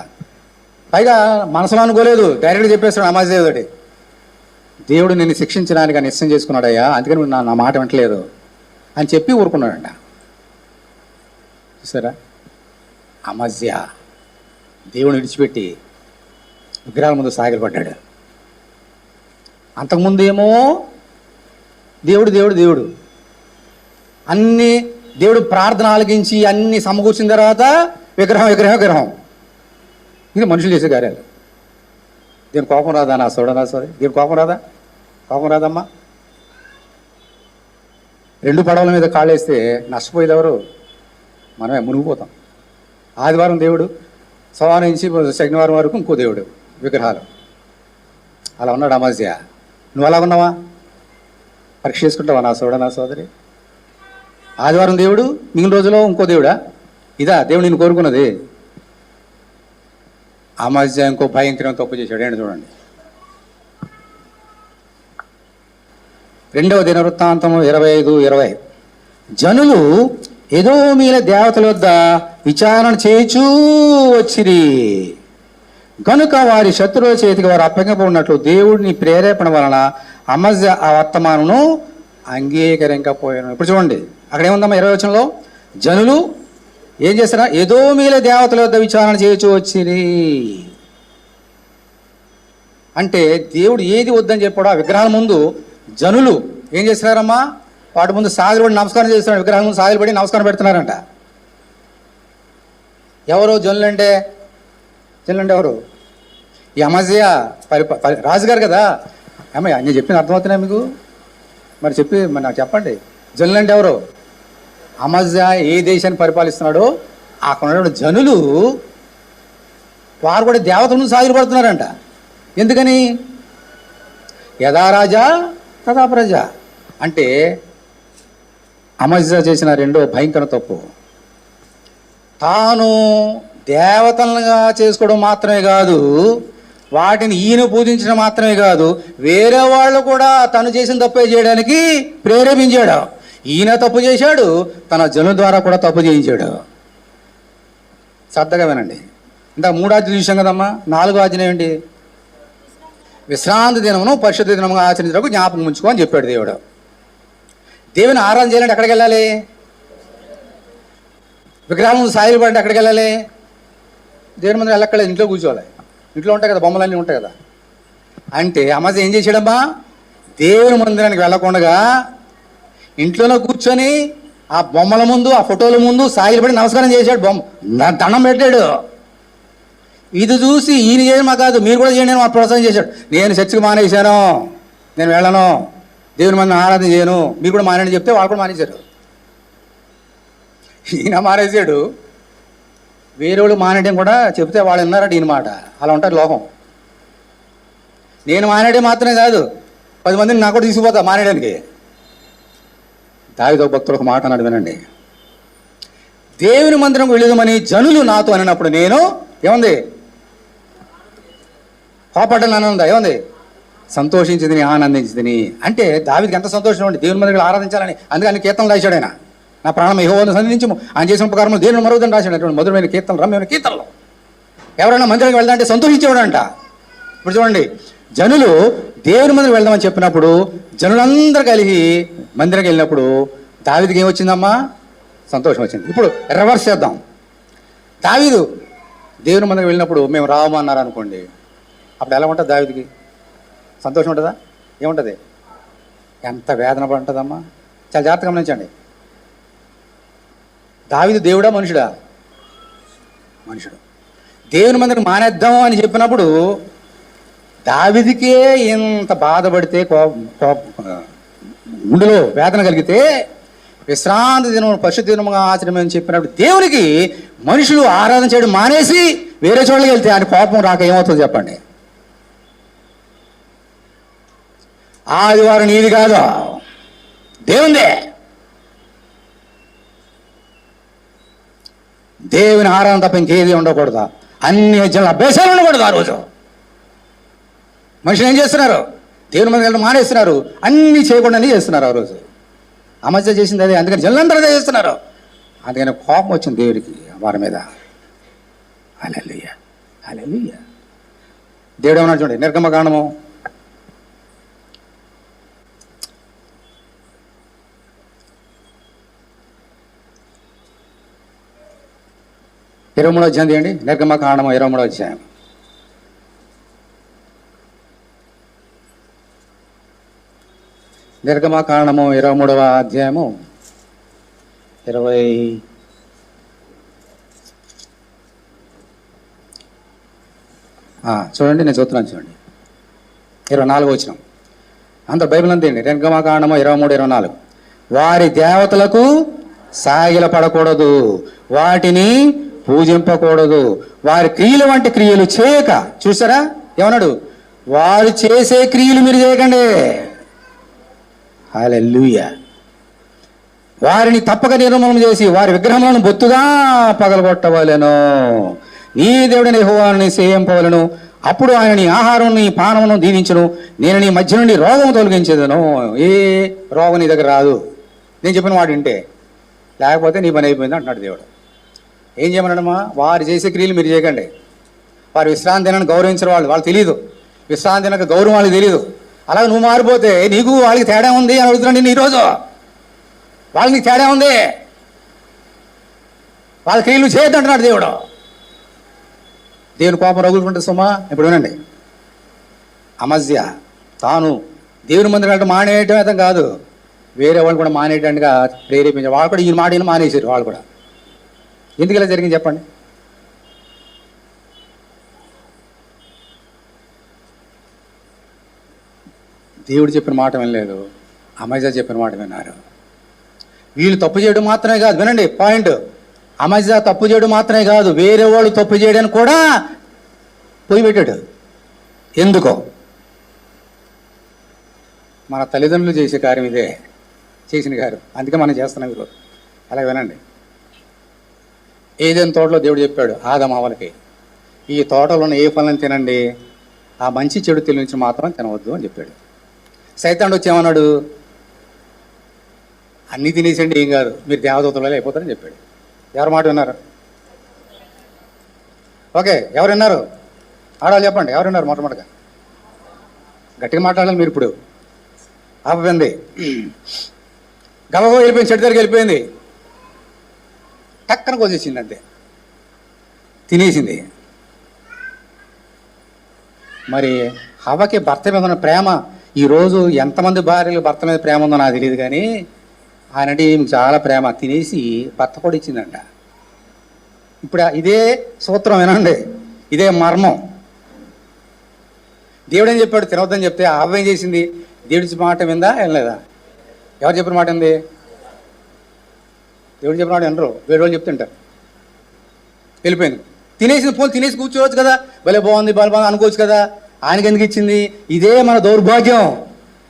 పైగా మనసులో అనుకోలేదు, డైరెక్ట్గా చెప్పేస్తాడు అమాజేవుడి, దేవుడు నిన్ను శిక్షించడానికి నిశ్చయం చేసుకున్నాడయ్యా, అందుకని నా మాట వింటలేదు అని చెప్పి ఊరుకున్నాడంట. చూసారా, అమజ్య దేవుని విడిచిపెట్టి విగ్రహాల ముందు సాగిలపడ్డాడు. అంతకుముందు ఏమో దేవుడు దేవుడు దేవుడు అన్ని దేవుడు ప్రార్థన ఆలకించి అన్ని సమకూర్చిన తర్వాత విగ్రహం విగ్రహం విగ్రహం. ఇది మనుషులు చేసే కార్యాలు. దీని కోపం రాదా? నా చూడనా సరే, దీని కోపం రాదా? కోపం రాదమ్మా. 2 పడవల మీద కాళ్ళేస్తే నష్టపోయేది ఎవరు? మనమే, మునిగిపోతాం. ఆదివారం దేవుడు, సోమవారం నుంచి శనివారం వరకు ఇంకో దేవుడు, విగ్రహాలు. అలా ఉన్నాడు అమాస్య. నువ్వు అలా ఉన్నావా? పరీక్ష చేసుకుంటావా నా సోదరా సోదరి? ఆదివారం దేవుడు, మిగిలిన రోజులో ఇంకో దేవుడా? ఇదా దేవుడు నేను కోరుకున్నది? అమాస్య ఇంకో భయంకరమైన తప్పు చేశాడు. ఏంటి చూడండి, 2వ దినవృత్తాంతము 25:20. జనులు ఎదోమీల దేవతల వద్ద విచారణ చేయుచూ వచ్చిరి కనుక వారి శత్రువుల చేతికి వారు అప్పగింపబడినట్లు దేవుడిని ప్రేరేపణ వలన అమజ్య ఆ వర్తమానమును అంగీకరించకపోయాను. ఇప్పుడు చూడండి, అక్కడ ఏముందమ్మా 20వ వచనంలో, జనులు ఏం చేస్తారా? ఎదోమీల దేవతల వద్ద విచారణ చేయొచ్చు వచ్చిరి అంటే దేవుడు ఏది వద్దని చెప్పాడో ఆ విగ్రహాల ముందు జనులు ఏం చేస్తున్నారమ్మా? వాటి ముందు సాగిలపడి నమస్కారం చేస్తున్నాడు. విగ్రహాల ముందు సాగిలపడి నమస్కారం పెడుతున్నారంట. ఎవరు జనులంటే? జనులంటే ఎవరు? ఈ అమజ్య రాజుగారు కదా. అమ్మాయి నేను చెప్పింది అర్థమవుతున్నాయి మీకు? మరి నాకు చెప్పండి, జనులంటే ఎవరు? అమజ్య ఏ దేశాన్ని పరిపాలిస్తున్నాడో అక్కడ ఉన్నటువంటి జనులు వారు కూడా దేవతల ముందు సాగిలపడుతున్నారంట. ఎందుకని? యథా రాజా తథా ప్రజ అంటే అమజ్య చేసిన 2వ భయంకర తప్పు, తాను దేవతలుగా చేసుకోవడం మాత్రమే కాదు, వాటిని ఈయన పూజించడం మాత్రమే కాదు, వేరే వాళ్ళు కూడా తను చేసిన తప్పే చేయడానికి ప్రేరేపించాడు. ఈయన తప్పు చేశాడు, తన జనుల ద్వారా కూడా తప్పు చేయించాడు. శ్రద్ధగా వినండి. ఇంత 3 ఆజ్ఞలు చూసాం కదమ్మా. 4వ ఆజ్ఞ ఏంటి? విశ్రాంతి దినమును పరిశుద్ధ దినముగా ఆచరించడానికి జ్ఞాపకం ఉంచుకో అని చెప్పాడు దేవుడు. దేవుని ఆరాధన చేయాలంటే ఎక్కడికి వెళ్ళాలి? విగ్రహాల ముందు సాయిలు పడంటే ఎక్కడికి వెళ్ళాలి? దేవుని ముందు వెళ్ళక్కలేదు, ఇంట్లో కూర్చోవాలి. ఇంట్లో ఉంటాయి కదా, బొమ్మలన్నీ ఉంటాయి కదా. అంటే అమజ్య ఏం చేశాడమ్మా? దేవుని మందిరానికి వెళ్ళకుండా ఇంట్లోనే కూర్చొని ఆ బొమ్మల ముందు, ఆ ఫోటోల ముందు సాయిలు పడి నమస్కారం చేశాడు, దండం పెట్టాడు. ఇది చూసి ఈయన చేయడం కాదు, మీరు కూడా చేయండి అని ప్రోత్సాహం చేశాడు. నేను చర్చికి మానేశాను, నేను వెళ్ళను, దేవుని మందిని ఆరాధన చేయను, మీరు కూడా మానేని చెప్తే వాళ్ళు కూడా మానేశారు. ఈయన మానేశాడు, వేరే వాళ్ళు మానేయడం కూడా చెప్తే వాళ్ళు విన్నారట ఈయన మాట. అలా ఉంటారు లోకం. నేను మానేయడం మాత్రమే కాదు, 10 మందిని నాకు కూడా తీసుకుపోతా మానేయడానికి. దావీదు భక్తుడు ఒక మాట అన్నాడు, వినండి. దేవుని మందిరంకు వెళ్ళదమని జనులు నాతో అనినప్పుడు నేను ఏముంది? కోపడ్డాను అనందా? ఏముంది? సంతోషించింది, ఆనందించింది. అంటే దావీదుకి ఎంత సంతోషం అండి దేవుని మందిరంలో ఆరాధించాలని. అందుకే ఆయన కీర్తనలు రాశాడు. ఆయన నా ప్రాణం యెహోవాను సంధించము, ఆయన చేసిన ఉపకారములు దేవుని మరొకదని రాశాడు. అటువంటి మధురమైన కీర్తనలు, రమ్యమైన కీర్తనలు. ఎవరైనా మందిరానికి వెళ్దామంటే సంతోషించేవాడంట. ఇప్పుడు చూడండి, జనులు దేవుని మందిరం వెళ్దామని చెప్పినప్పుడు జనులందరూ కలిగి మందిరంకి వెళ్ళినప్పుడు దావీదుకి ఏమొచ్చిందమ్మా? సంతోషం వచ్చింది. ఇప్పుడు రివర్స్ చేద్దాం. దావీదు దేవుని మందిరం వెళ్ళినప్పుడు మేము రావమన్నారు అనుకోండి, అప్పుడు ఎలా ఉంటుంది? దావీదుకి సంతోషం ఉంటుందా? ఏముంటుంది? ఎంత వేదన పడుతుందమ్మా. చాలా జాగ్రత్తగా గమనించండి. దావీదు దేవుడా మనుషుడా? మనుషుడు. దేవుని మందిరం మానేద్దాం అని చెప్పినప్పుడు దావీదుకే ఇంత బాధపడితే, గుండెలో వేదన కలిగితే, విశ్రాంతి దినం పరిశుద్ధ దినముగా ఆచరించమని చెప్పినప్పుడు దేవునికి మనుషులు ఆరాధన చేయడం మానేసి వేరే చోట్లకి వెళ్తే ఆయన కోపం రాక ఏమవుతుంది చెప్పండి? ఆదివారం నీది కాదు, దేవుందే. దేవుని ఆరాధన తప్ప ఇంకేది ఉండకూడదు. అన్ని జనుల అభ్యాసాలు ఉండకూడదు. ఆ రోజు మనుషులు ఏం చేస్తున్నారు? దేవుని మందికి వెళ్ళడం మానేస్తున్నారు. అన్నీ చేయకుండానే చేస్తున్నారు. ఆ రోజు అమస్య చేసింది అదే. అందుకని జనులందరూ అదే చేస్తున్నారు. అందుకని కోపం వచ్చింది దేవుడికి వారి మీద. హల్లెలూయా, హల్లెలూయా. దేవుడు ఏమన్నా చూడండి, నిర్గమకాండము 23వ అధ్యాయం తీయండి. నిర్గమకాండము 23వ అధ్యాయం. నిర్గమకాండము 23వ అధ్యాయము 20 చూడండి, నేను చూస్తున్నాను చూడండి. 24 వచనం. అంత బైబిల్ అంతేండి. నిర్గమకాండము 23-24. వారి దేవతలకు సాగిల పడకూడదు, వాటిని పూజింపకూడదు, వారి క్రియలు వంటి క్రియలు చేయక. చూసారా ఏమన్నాడు? వారు చేసే క్రియలు మీరు చేయకండి. హల్లెలూయా. వారిని తప్పక నిర్మూలన చేసి వారి విగ్రహములను బొత్తుగా పగలగొట్టవలెను. నీ దేవుడిని యెహోవాను సేవింపవలెను. అప్పుడు ఆయన నీ ఆహారం నీ పానమును దీవించును. నేను నీ మధ్య నుండి రోగము తొలగించేదను. ఏ రోగం నీ దగ్గర రాదు నేను చెప్పిన వాడు వింటే, లేకపోతే నీ పని అయిపోయింది అంటున్నాడు దేవుడు. ఏం చేయమన్నాడమ్మా? వారు చేసే క్రియలు మీరు చేయకండి. వారు విశ్రాంతి దినాన్ని గౌరవించిన వాళ్ళు తెలియదు. విశ్రాంతి దినక గౌరవం వాళ్ళకి తెలియదు. అలాగే నువ్వు మారిపోతే నీకు వాళ్ళకి తేడా ఉంది అని అడుగుతున్నాను నేను ఈరోజు. వాళ్ళకి తేడా ఉంది, వాళ్ళ క్రియలు చేయొద్దంటున్నాడు దేవుడు. దేవుని కోపం రగులుకుంటుంది సుమా. ఇప్పుడు వినండి, అమస్య తాను దేవుని మందిరం అంటే మానేయటం కాదు, వేరే వాళ్ళు కూడా మానేయటానికి ప్రేరేపించారు. వాళ్ళు కూడా ఈ మాట మానేశారు. వాళ్ళు కూడా ఎందుకు ఇలా జరిగింది చెప్పండి? దేవుడు చెప్పిన మాట వినలేదు, అమస్య చెప్పిన మాట విన్నారు. వీళ్ళు తప్పు చేయడం మాత్రమే కాదు, వినండి పాయింట్. అమస్య తప్పు చేయడం మాత్రమే కాదు, వేరే వాళ్ళు తప్పు చేయడానికి కూడా పోయి పెట్టాడు. ఎందుకో? మన తల్లిదండ్రులు చేసే కార్యం ఇదే, చేసిన కార్యం. అందుకే మనం చేస్తున్నాం ఈరోజు. అలా వినండి. ఏదైనా తోటలో దేవుడు చెప్పాడు ఆదాము హవ్వలకి, ఈ తోటలో ఉన్న ఏ ఫలం తినండి, ఆ మంచి చెడు తెలిసి మాత్రం తినవద్దు అని చెప్పాడు. సైతానుడు వచ్చి ఏమన్నాడు? అన్నీ తినేసండి, ఏం కాదు, మీరు దేవదూతలు అయిపోతారని చెప్పాడు. ఎవరు మాట విన్నారు? ఓకే, ఎవరు విన్నారు? ఆడవాళ్ళు చెప్పండి, ఎవరు విన్నారు? మొట్టమొదటిగా గట్టిగా మాట్లాడాలి మీరు. ఇప్పుడు ఆపపోయింది, గబగబా వెళ్ళిపోయింది, చెట్టు దగ్గరికి వెళ్ళిపోయింది, టక్కన కోసేసింది, అంతే తినేసింది. మరి హవ్వకి భర్త మీద ఉన్న ప్రేమ, ఈరోజు ఎంతమంది భార్యలు భర్త మీద ప్రేమ ఉందో నాకు తెలియదు, కానీ ఆయనంటే చాలా ప్రేమ. తినేసి భర్త కూడా ఇచ్చిందంట. ఇప్పుడు ఇదే సూత్రం వినండి, ఇదే మర్మం. దేవుడు ఏం చెప్పాడు? తినవద్దని చెప్తే హవ్వ ఏం చేసింది? దేవుడి మాట విందా వినలేదా? ఎవరు చెప్పిన మాట ఉంది? దేవుడు చెప్పిన మాట వినరు, వేరే వాళ్ళు చెప్తుంటారు. వెళ్ళిపోయింది, తినేసింది. పోలు తినేసి కూర్చోవచ్చు కదా, భలే బాగుంది బాగుంది అనుకోవచ్చు కదా. ఆయనకి ఎందుకు ఇచ్చింది? ఇదే మన దౌర్భాగ్యం.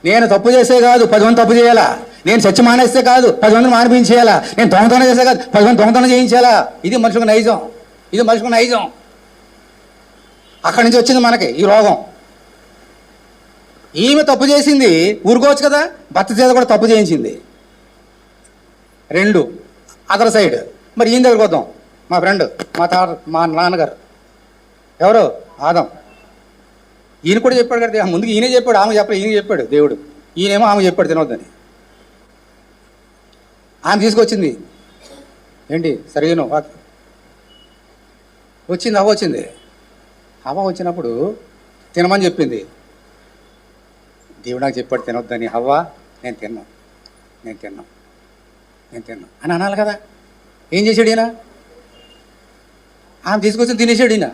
నేను తప్పు చేసే కాదు 10 మంది తప్పు చేయాలా, నేను సత్యం మానేస్తే కాదు 10 మందిని మానిపించేయాలా, నేను దొంగతనం చేస్తే కాదు 10 మంది దొంగతనం చేయించాలా. ఇది మనుషులకు నైజం, ఇది మనుషులకు నైజం. అక్కడి నుంచి వచ్చింది మనకి ఈ రోగం. ఈమె తప్పు చేసింది, ఊరుకోవచ్చు కదా, భర్త చేత కూడా తప్పు చేయించింది. 2 అదర్ సైడ్. మరి ఈయన దగ్గరికి వద్దాం. మా ఫ్రెండ్, మా నాన్నగారు ఎవరు? ఆదం. ఈయన కూడా చెప్పాడు కదా, ముందుకు ఈయనే చెప్పాడు, ఆమె చెప్పాడు, ఈయన చెప్పాడు దేవుడు. ఈయనేమో ఆమె చెప్పాడు తినవద్దని. ఆమె తీసుకొచ్చింది ఏంటి సరిగ్గా వచ్చింది, హవ్వ వచ్చింది. హవ్వ వచ్చినప్పుడు తినమని చెప్పింది. దేవుడు నాకు చెప్పాడు తినొద్దని. హవ్వ నేను తిన్నాను అని అనాలి కదా. ఏం చేశాడు ఈయన? ఆమె తీసుకొచ్చింది తినేసాడు ఈయన,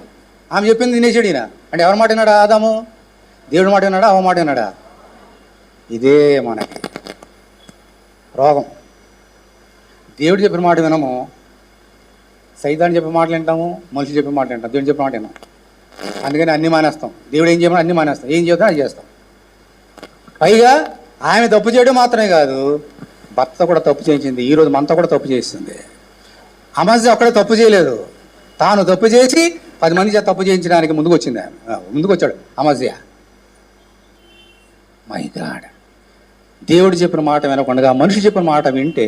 ఆమె చెప్పింది తినేసాడు ఈయన. అంటే ఎవరి మాట విన్నాడా? ఆదాము. దేవుడి మాట విన్నాడా? అవ్వ మాట విన్నాడా? ఇదే మనకి రోగం. దేవుడు చెప్పిన మాట వినము, సైతాన్ని చెప్పిన మాటలు వింటాము, మనుషులు చెప్పిన మాటలు వింటాం, దేవుడు చెప్పిన మాట విన్నాం. అందుకని అన్నీ మానేస్తాం. దేవుడు ఏం చేయమని అన్నీ మానేస్తాం, ఏం చేద్దాం అది చేస్తాం. పైగా ఆమె తప్పు చేయడం మాత్రమే కాదు, భర్త కూడా తప్పు చేయించింది. ఈరోజు మనతో కూడా తప్పు చేస్తుంది. అమజ్య ఒక్కడే తప్పు చేయలేదు, తాను తప్పు చేసి 10 మంది చేత తప్పు చేయించడానికి ముందుకు వచ్చింది, ముందుకు వచ్చాడు అమజ్య. మై గాడ్, దేవుడు చెప్పిన మాట వినకుండా మనిషి చెప్పిన మాట వింటే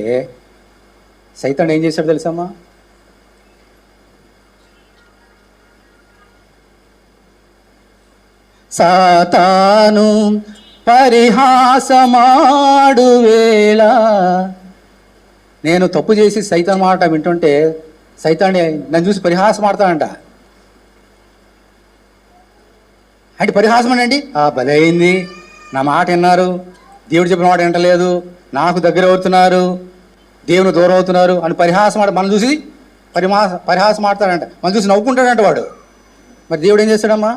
సైతాన్ ఏం చేశాడు తెలుసమ్మా? సాతాను పరిహాసమాడు వేళ, నేను తప్పు చేసి సైతాన్ మాట వింటుంటే సైతాన్ని నన్ను చూసి పరిహాసం ఆడతాడంట. అంటే పరిహాసం అండి, భలే అయింది, నా మాట విన్నారు, దేవుడు చెప్పిన మాట వింటలేదు, నాకు దగ్గర అవుతున్నారు, దేవుని దూరం అవుతున్నారు అని పరిహాసం ఆడ మనం చూసి పరిహాసం ఆడతాడంట, మనం చూసి నవ్వుకుంటాడంట వాడు. మరి దేవుడు ఏం చేస్తాడమ్మా?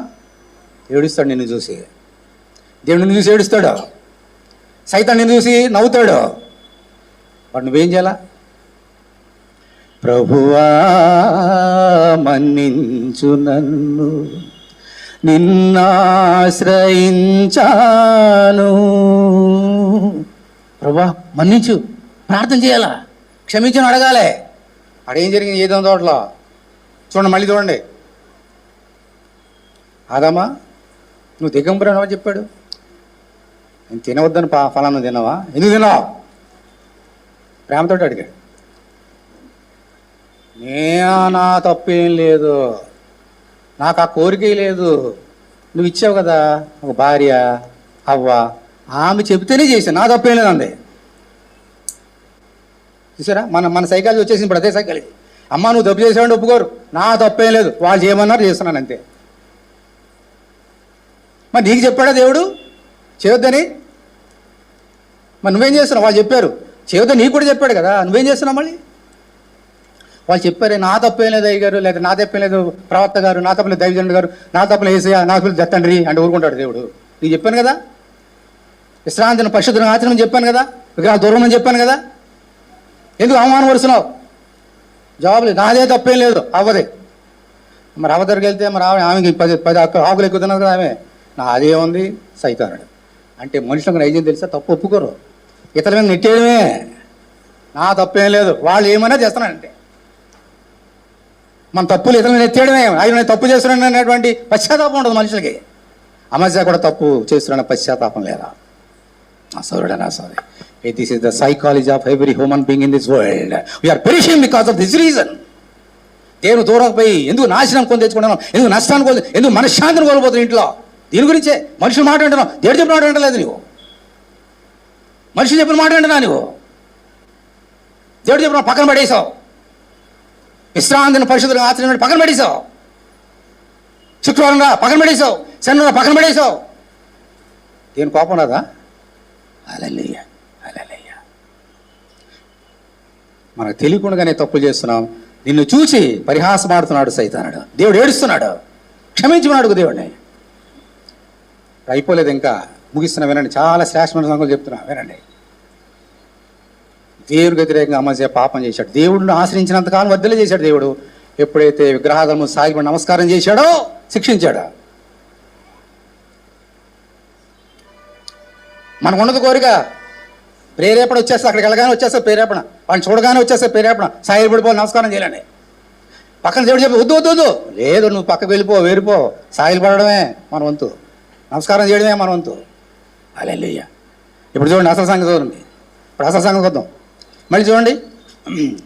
ఏడుస్తాడు నిన్ను చూసి, దేవుడు నిన్ను చూసి ఏడుస్తాడు, సైతాన్ నిన్ను చూసి నవ్వుతాడు. వాడు నువ్వేం చేయాలా? ప్రభువా మన్నించు నన్ను, నిన్నాశ్రయించాను. ప్రభువా మన్నించు, ప్రార్థన చేయాలా, క్షమించను అడగాలే. అడేం జరిగింది ఏదో తోటలో చూడండి, మళ్ళీ చూడండి. ఆదామా నువ్వు దిగంబరని చెప్పాడు, నేను తినవద్దని ఫలానా తినవా, ఎందుకు తినవా? ప్రేమతో అడిగాడు. నా తప్పేం లేదు, నాకు ఆ కోరిక లేదు, నువ్వు ఇచ్చావు కదా ఒక భార్య అవ్వ, ఆమె చెబితేనే చేశాను, నా తప్పేం లేదు అంది. చూసారా, మన సైకాలజీ వచ్చేసింది ఇప్పుడు, అదే సైకాలజీ. అమ్మ నువ్వు తప్పు చేసావంటే ఒప్పుకోరు, నా తప్పేం లేదు, వాళ్ళు చేయమన్నారు చేస్తున్నాను అంతే. మరి నీకు చెప్పాడా దేవుడు చేయొద్దని? మరి నువ్వేం చేస్తున్నావు? వాళ్ళు చెప్పారు చేయొద్దని, నీకు కూడా చెప్పాడు కదా, నువ్వేం చేస్తున్నావు? మళ్ళీ వాళ్ళు చెప్పారే నా తప్పేం లేదు అయ్య గారు, లేదా నా తప్పేం లేదు ప్రవక్త గారు, నా తప్పలేదు దైవజనుడు గారు, నా తప్పలే ఏసయ్య, నా తప్పలేదు దత్తండ్రి అంటే ఊరుకుంటాడు దేవుడు. నీకు చెప్పాను కదా, విశ్రాంతిని పరిశుద్ధంగా ఆచరణ చెప్పాను కదా, విగ్రహాలు దూరం అని చెప్పాను కదా, ఎందుకు అవమానం పరుస్తున్నావు? జవాబు లేదు, నాదే తప్పేం లేదు అవ్వదే. మరి అవ్వ దగ్గరికి వెళ్తే మరి ఆమెకి 10 ఆకులు ఎక్కుతున్నారు కదా, ఆమె నాదే ఉంది సైతానుడు. అంటే మనుషులకు నైజం తెలుసా, తప్పు ఒప్పుకోరు, ఇతర మీద నెట్టేయడమే, నా తప్పేం లేదు, వాళ్ళు ఏమైనా చేస్తున్నానంటే. మన తప్పులు ఇతరులను నెట్టేయడమే, ఆయన నేను తప్పు చేస్తున్నాను అనేటువంటి పశ్చాత్తాపం ఉండదు మనుషులకి. అమజ్య కూడా తప్పు చేస్తున్న పశ్చాత్తాపం లేదా? సౌరుడనా sorry, this is the psychology of every human being in this world. We are perishing because of this reason. దేవుని దూరం పోయి ఎందుకు నాశనం కొని తెచ్చుకుంటున్నాం, ఎందుకు నష్టాన్ని కోల్పోతున్నాం, ఎందుకు మనశ్శాంతిని కోల్పోతున్నాం ఇంట్లో? దీని గురించే. మనుషులు మాట వింటున్నావు, దేవుడు చెప్పిన మాట వింటలేదు నువ్వు, మనుషులు చెప్పిన మాట వింటున్నా నువ్వు, దేవుడు చెప్పిన పక్కన పడేసావు, విశ్రాంతిని పరిశుద్ధంగా ఆచరణ పక్కన పడేసావు, శుక్రవారం రా పక్కన పడేసావు, శనివారం పక్కన పడేసావు. దేని కోపం రాదా? హల్లెలూయా హల్లెలూయా. మనకు తెలియకుండానే తప్పులు చేస్తున్నాం, నిన్ను చూసి పరిహాసమాడుతున్నాడు సైతానుడు, దేవుడు ఏడుస్తున్నాడు, క్షమించమన్నాడు దేవుడిని. అయిపోలేదు ఇంకా, ముగిస్తున్నా వినండి, చాలా శ్రేష్టమైన సంగతులు చెప్తున్నా వినండి. దేవుడికి వ్యతిరేకంగా అమజ్య పాపం చేశాడు, దేవుడిని ఆశ్రయించినంతకాలం వద్దలే చేశాడు దేవుడు. ఎప్పుడైతే విగ్రహాలను సాగిపడి నమస్కారం చేశాడో శిక్షించాడు. మనకు ఉన్నది కోరిక, ప్రేరేపణ వచ్చేస్తే, అక్కడికి వెళ్ళగానే వచ్చేస్తే ప్రేరేపణ, వాడిని చూడగానే వచ్చేస్తే ప్రేరేపణ, సాయి పడిపోవాలి నమస్కారం చేయాలండి. పక్కన దేవుడు చెప్పి వద్దు వద్దు వద్దు, లేదు నువ్వు పక్కకు వెళ్ళిపో సాయిలు పడడమే మన వంతు, నమస్కారం చేయడమే మన వంతు. హల్లెలూయా. ఇప్పుడు చూడండి అసలు సంగతి చూడండి, ఇప్పుడు అసలు సంగతి వద్దాం. మళ్ళీ చూడండి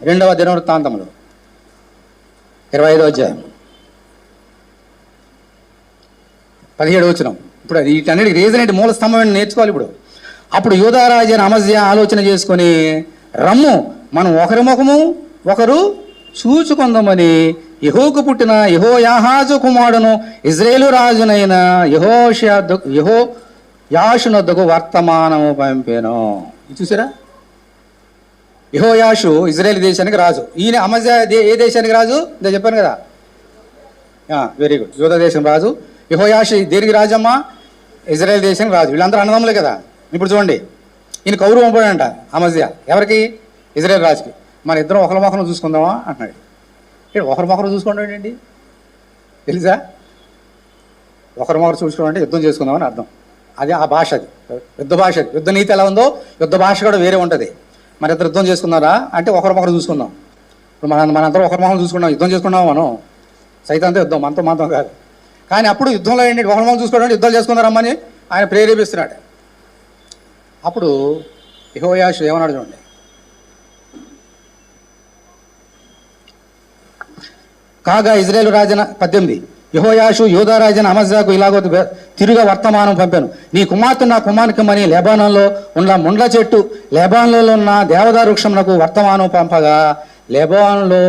2వ దినవృత్తాంతములు 25వ అధ్యాయం 17వ వచనం. ఇప్పుడు వీటన్నిటికి రీజన్ ఏంటి, మూల స్తంభం ఏంటి నేర్చుకోవాలి. ఇప్పుడు అప్పుడు యూదారాజు అయిన అమజ్య ఆలోచన చేసుకొని, రమ్ము మనం ఒకరి ముఖము ఒకరు చూచుకుందామని యెహోకు పుట్టిన యెహోయాహాజు కుమారుడును ఇజ్రాయేలు రాజునైన యెహోయాషునొద్దకు వర్తమానము పంపాను. చూసారా, యెహోయాషు ఇజ్రాయేల్ దేశానికి రాజు, ఈయన అమజ్య ఏ దేశానికి రాజు? నేను చెప్పాను కదా, వెరీ గుడ్, యూదా దేశం రాజు. యెహోయాషు దేనికి రాజమ్మా? ఇజ్రాయేల్ దేశానికి రాజు. వీళ్ళందరూ అన్నదమ్ములే కదా. ఇప్పుడు చూడండి, ఈయన కౌరు పంపాడంట అమజ్య, ఎవరికి? ఇజ్రాయేల్ రాజుకి. మన ఇద్దరం ఒకరి మొఖం చూసుకుందామా అంటున్నాడు. ఒకరి మొఖం చూసుకోండి ఏంటి తెలుసా? ఒకరి మొఖం చూసుకోవడం అంటే యుద్ధం చేసుకుందామని అర్థం. అది ఆ భాష, అది యుద్ధ భాష. అది యుద్ధ నీతి ఎలా ఉందో యుద్ధ భాష కూడా వేరే ఉంటుంది. మరి ఇద్దరు యుద్ధం చేసుకున్నారా అంటే ఒకరి మొఖం చూసుకుందాం. ఇప్పుడు మనందరం ఒకరి మొహం చూసుకున్నాం, యుద్ధం చేసుకున్నాం మనం. సైతంతో యుద్ధం, మనతో కాదు. కానీ అప్పుడు యుద్ధంలో ఏంటి, ఒకరి మొహం చూసుకోవడం, యుద్ధాలు చేసుకున్నారమ్మని ఆయన ప్రేరేపిస్తున్నాడు. అప్పుడు యెహోయాషు ఏమన్నాడు చూడండి. కాగా ఇజ్రాయేలు రాజన 18 యెహోయాషు యూదా రాజైన అమజ్యాకు ఇలాగో తిరుగా వర్తమానం పంపాను. నీ కుమార్తె నా కుమార్తెమని లెబానోన్లో ఉన్న ముండ్ల చెట్టు లెబానోన్లో ఉన్న దేవదారు వృక్షమునకు వర్తమానం పంపగా లెబానోన్లో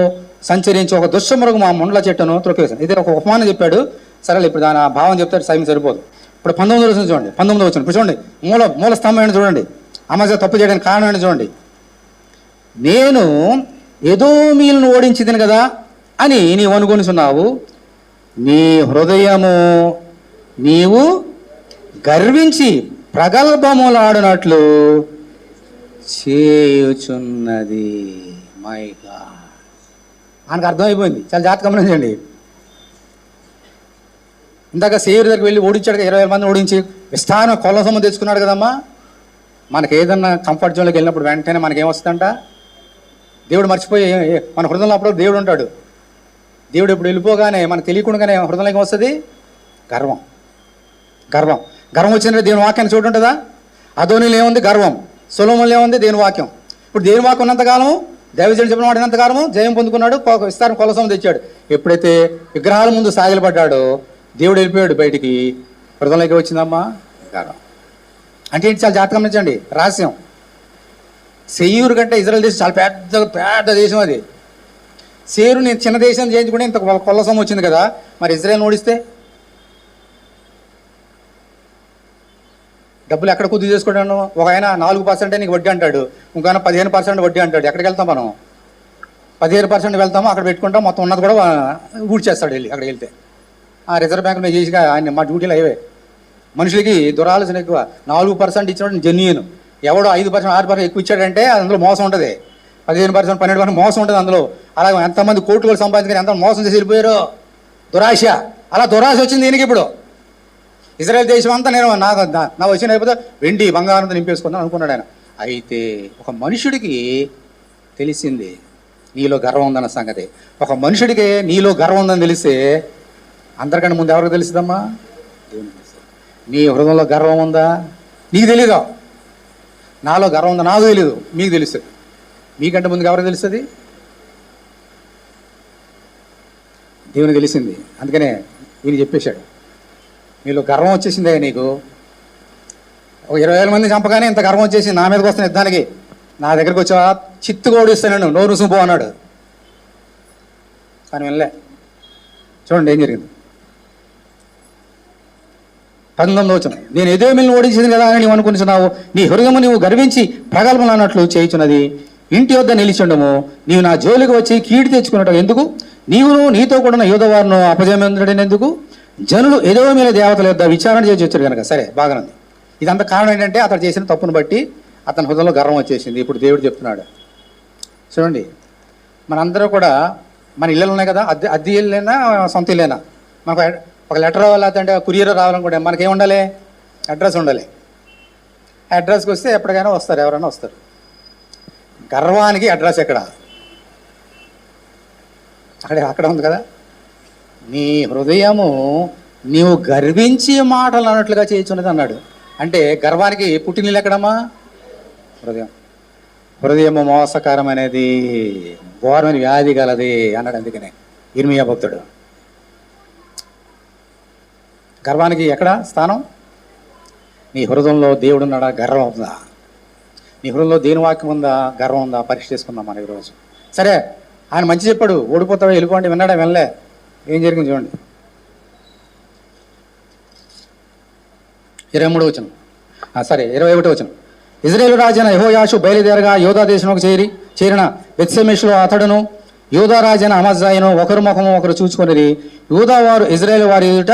సంచరించి ఒక దుష్టమృగం ఆ ముండ్ల చెట్టును త్రొక్కేసాను. ఇది ఒక ఉపమానం చెప్పాడు. సరే ఇప్పుడు దాని భావం చెప్తాడు, సమయం సరిపోదు. ఇప్పుడు 19వ వచనం చూడండి. 19వ వచనం ఇప్పుడు చూడండి. మూల స్తంభం ఏంటి చూడండి. అమజ్యా తప్పు చేయడానికి కారణం ఏంటి చూడండి. నేను ఎదోమీయులను ఓడించింది కదా అని నీవు అనుకొనిచున్నావు. నీ హృదయము నీవు గర్వించి ప్రగల్భములాడినట్లు చేయుచున్నది. మై గాడ్, ఆయనకు అర్థమైపోయింది. చాలా జాగ్రత్త గమనించండి. ఇందాక సేరు దగ్గరికి వెళ్ళి ఓడించాడు, 20,000 మందిని ఓడించి విస్తారం కొల్ల సొమ్ము తెచ్చుకున్నాడు కదమ్మా. మనకి ఏదన్నా కంఫర్ట్ జోన్లోకి వెళ్ళినప్పుడు వెంటనే మనకేమొస్తుందంట, దేవుడు మర్చిపోయి మన హృదయంలో అప్పుడు దేవుడు ఉంటాడు. దేవుడు ఇప్పుడు వెళ్ళిపోగానే మనకు తెలియకుండానే హృదయంలోకి వస్తుంది గర్వం. గర్వం వచ్చిందంటే దేవుని వాక్యాన్ని చూడుంటుందా? అదోనీలో ఏముంది? గర్వం. సొలొమోనులో ఏముంది? దేవుని వాక్యం. ఇప్పుడు దేవుని వాక్యం ఉన్నంతకాలము, దైవజనుడు చెప్పిన వాడు ఉన్నంతకాలము జయం పొందుకున్నాడు, విస్తారం కొలసం తెచ్చాడు. ఎప్పుడైతే విగ్రహాల ముందు సాగిలపడ్డాడో దేవుడు వెళ్ళిపోయాడు బయటికి. హృదయంలోకి వచ్చిందమ్మా గర్వం. అంటే ఏంటి? చాలా జాగ్రత్తగా గమనించండి. రహస్యం. సెయ్యూరు కంటే ఇజ్రాయెల్ దేశం చాలా పెద్ద దేశం. అది సేరు నేను చిన్న దేశం చేయించుకుంటే ఇంత కొల్లసం వచ్చింది కదా, మరి ఇజ్రాయెల్ ఓడిస్తే డబ్బులు ఎక్కడ కొద్ది చేసుకుంటాను? ఒక ఆయన 4% నీకు వడ్డీ అంటాడు, ఇంకొక 15% వడ్డీ అంటాడు. ఎక్కడికి వెళ్తాం మనం? 15% వెళ్తాము, అక్కడ పెట్టుకుంటాం, మొత్తం ఉన్నది కూడా ఊడ్చేస్తాడు వెళ్ళి. అక్కడికి వెళ్తే ఆ రిజర్వ్ బ్యాంక్ మీద చేసి ఆయన మా డ్యూటీలు అవే. మనుషులకి దురాలోచన ఎక్కువ. 4% ఇచ్చినప్పుడు జెన్యూన్. ఎవడో 5%, 6% ఎక్కువ ఇచ్చాడంటే అందులో మోసం ఉంటుంది. 15%, 12% మోసం ఉంటుంది అందులో. అలాగే ఎంతమంది కోట్లు సంపాదించుకొని ఎంత మోసం చేసి వెళ్ళిపోయారో. దురాశ. అలా దురాశ వచ్చింది దీనికి. ఇప్పుడు ఇజ్రాయెల్ దేశం అంతా నేను నా వచ్చిన అయిపోతే వెండి బంగారంతో నింపేసుకుందాం అనుకున్నాడు ఆయన. అయితే ఒక మనుషుడికి తెలిసింది నీలో గర్వం ఉందన్న సంగతి. ఒక మనుషుడికి నీలో గర్వం ఉందని తెలిస్తే అందరికంటే ముందు ఎవరికి తెలుస్తుందమ్మా? దేవునికి తెలుస్తుంది. నీ హృదయంలో గర్వం ఉందా? నీకు తెలీదా? నాలో గర్వం ఉందా? నాకు తెలీదు, మీకు తెలుస్తుంది. మీకంటే ముందుకు ఎవరికి తెలుస్తుంది? దేవునికి తెలిసింది. అందుకనే ఈయన చెప్పేశాడు, నీలో గర్వం వచ్చేసిందే నీకు. ఒక 20,000 మంది చంపగానే ఇంత గర్వం వచ్చేసి నా మీదకి వస్తున్న యుద్ధానికి, నా దగ్గరికి వచ్చా చిత్తుగా ఓడిస్తాను, నోరు సుంపో అన్నాడు. కానీ వెళ్ళే. చూడండి ఏం జరిగింది. 19వ వచనం. నేను ఎదోమీయులను ఓడించింది కదా అని నీవు అనుకుంటున్నావు. నీ హృదయము నీవు గర్వించి ప్రగల్భములు అన్నట్లు చేయుచున్నది. ఇంటి వద్ద నిలిచిండము, నీవు నా జోలికి వచ్చి కీడు తెచ్చుకున్నట్టు ఎందుకు? నీవును నీతో కూడా యూదవారును అపజయమందుడని ఎందుకు? జనులు ఎదోమీయుల దేవతల యొద్ద విచారణ చేసి వచ్చారు కనుక. సరే, బాగానుంది. ఇదంతా కారణం ఏంటంటే అతడు చేసిన తప్పును బట్టి అతని హృదయంలో గర్వం వచ్చేసింది. ఇప్పుడు దేవుడు చెప్తున్నాడు చూడండి. మనందరూ కూడా మన ఇళ్ళలు ఉన్నాయి కదా, అద్దె ఇల్లేనా సొంత ఇల్లేనా, మనకు ఒక లెటర్ లేదంటే కురియర్ రావాలనుకుంటే మనకేం ఉండాలి? అడ్రస్ ఉండాలి. అడ్రస్కి వస్తే ఎప్పటికైనా వస్తారు, ఎవరైనా వస్తారు. గర్వానికి అడ్రస్ ఎక్కడ? అక్కడ ఉంది కదా. నీ హృదయము నీవు గర్వించి మాటలు అన్నట్లుగా చేయించున్నది అన్నాడు. అంటే గర్వానికి పుట్టినీళ్ళు ఎక్కడమ్మా? హృదయము మోసకరమైనది, ఘోరమైన వ్యాధి గలది అన్నాడు. అందుకనే ఇర్మియా భక్తుడు. గర్వానికి ఎక్కడ స్థానం? నీ హృదయంలో దేవుడు ఉన్నాడా? గర్వం ఉందా? నీ హృదయంలో దేని వాక్యం ఉందా? గర్వం ఉందా? పరీక్ష చేసుకుందాం మన ఈరోజు. సరే, ఆయన మంచి చెప్పాడు, ఓడిపోతాడు వెళ్ళిపోండి. విన్నాడా? వెళ్ళలే. ఏం జరిగింది చూడండి. 23వ వచనం. 21వ వచనం. ఇజ్రాయేలు రాజైన యెహోయాషు బయలుదేరగా యూదా దేశంలోకి చేరిన బెత్షెమెషులో అతడును యూదా రాజైన అమజ్యాయును ఒకరు ముఖము ఒకరు చూచుకొనిరి. యూదా వారు ఇజ్రాయేలు వారి ఎదుట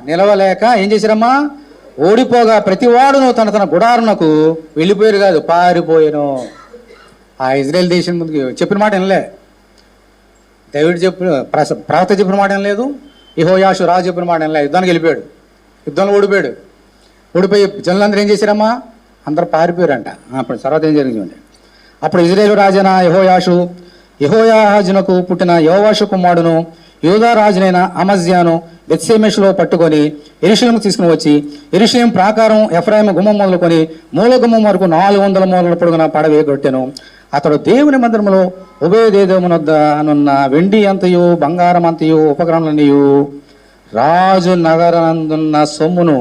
నిలవలేక ఏం చేశారమ్మా? ఓడిపోగా ప్రతివాడును తన గుడారునకు వెళ్ళిపోయారు కాదు, పారిపోయాను. ఆ ఇజ్రాయేల్ దేశం ముందుకు చెప్పిన మాట వినలే. దైవుడు ప్రవక్త చెప్పిన మాట వినలేదు. యెహోయాషు రాజు చెప్పిన మాట వినలే. యుద్ధానికి వెళ్ళిపోయాడు. యుద్ధంలో ఓడిపోయాడు. ఓడిపోయి జనులందరూ ఏం చేశారమ్మా? అందరూ పారిపోయారంట. అప్పుడు తర్వాత ఏం జరిగింది? అప్పుడు ఇజ్రాయేలు రాజైన యెహోయాషు యెహోయాహాజునకు పుట్టిన యోవాషు కుమారుడును యూదా రాజునైన అమజ్యాను బెత్షెమెషులో పట్టుకొని యెరూషలేముకు తీసుకుని వచ్చి యెరూషలేము ప్రాకారం ఎఫ్రాయిము గుమ్మం మొదలుకొని మూల గుమ్మం వరకు 400 మూలల పొడుగున పడవేయగొట్టెను. అతడు దేవుని మందిరములో ఉభయదేదమునొద్దనున్న వెండి అంతయు బంగారం అంతయు ఉపకరణలనియు రాజు నగరనందున్న సొమ్మును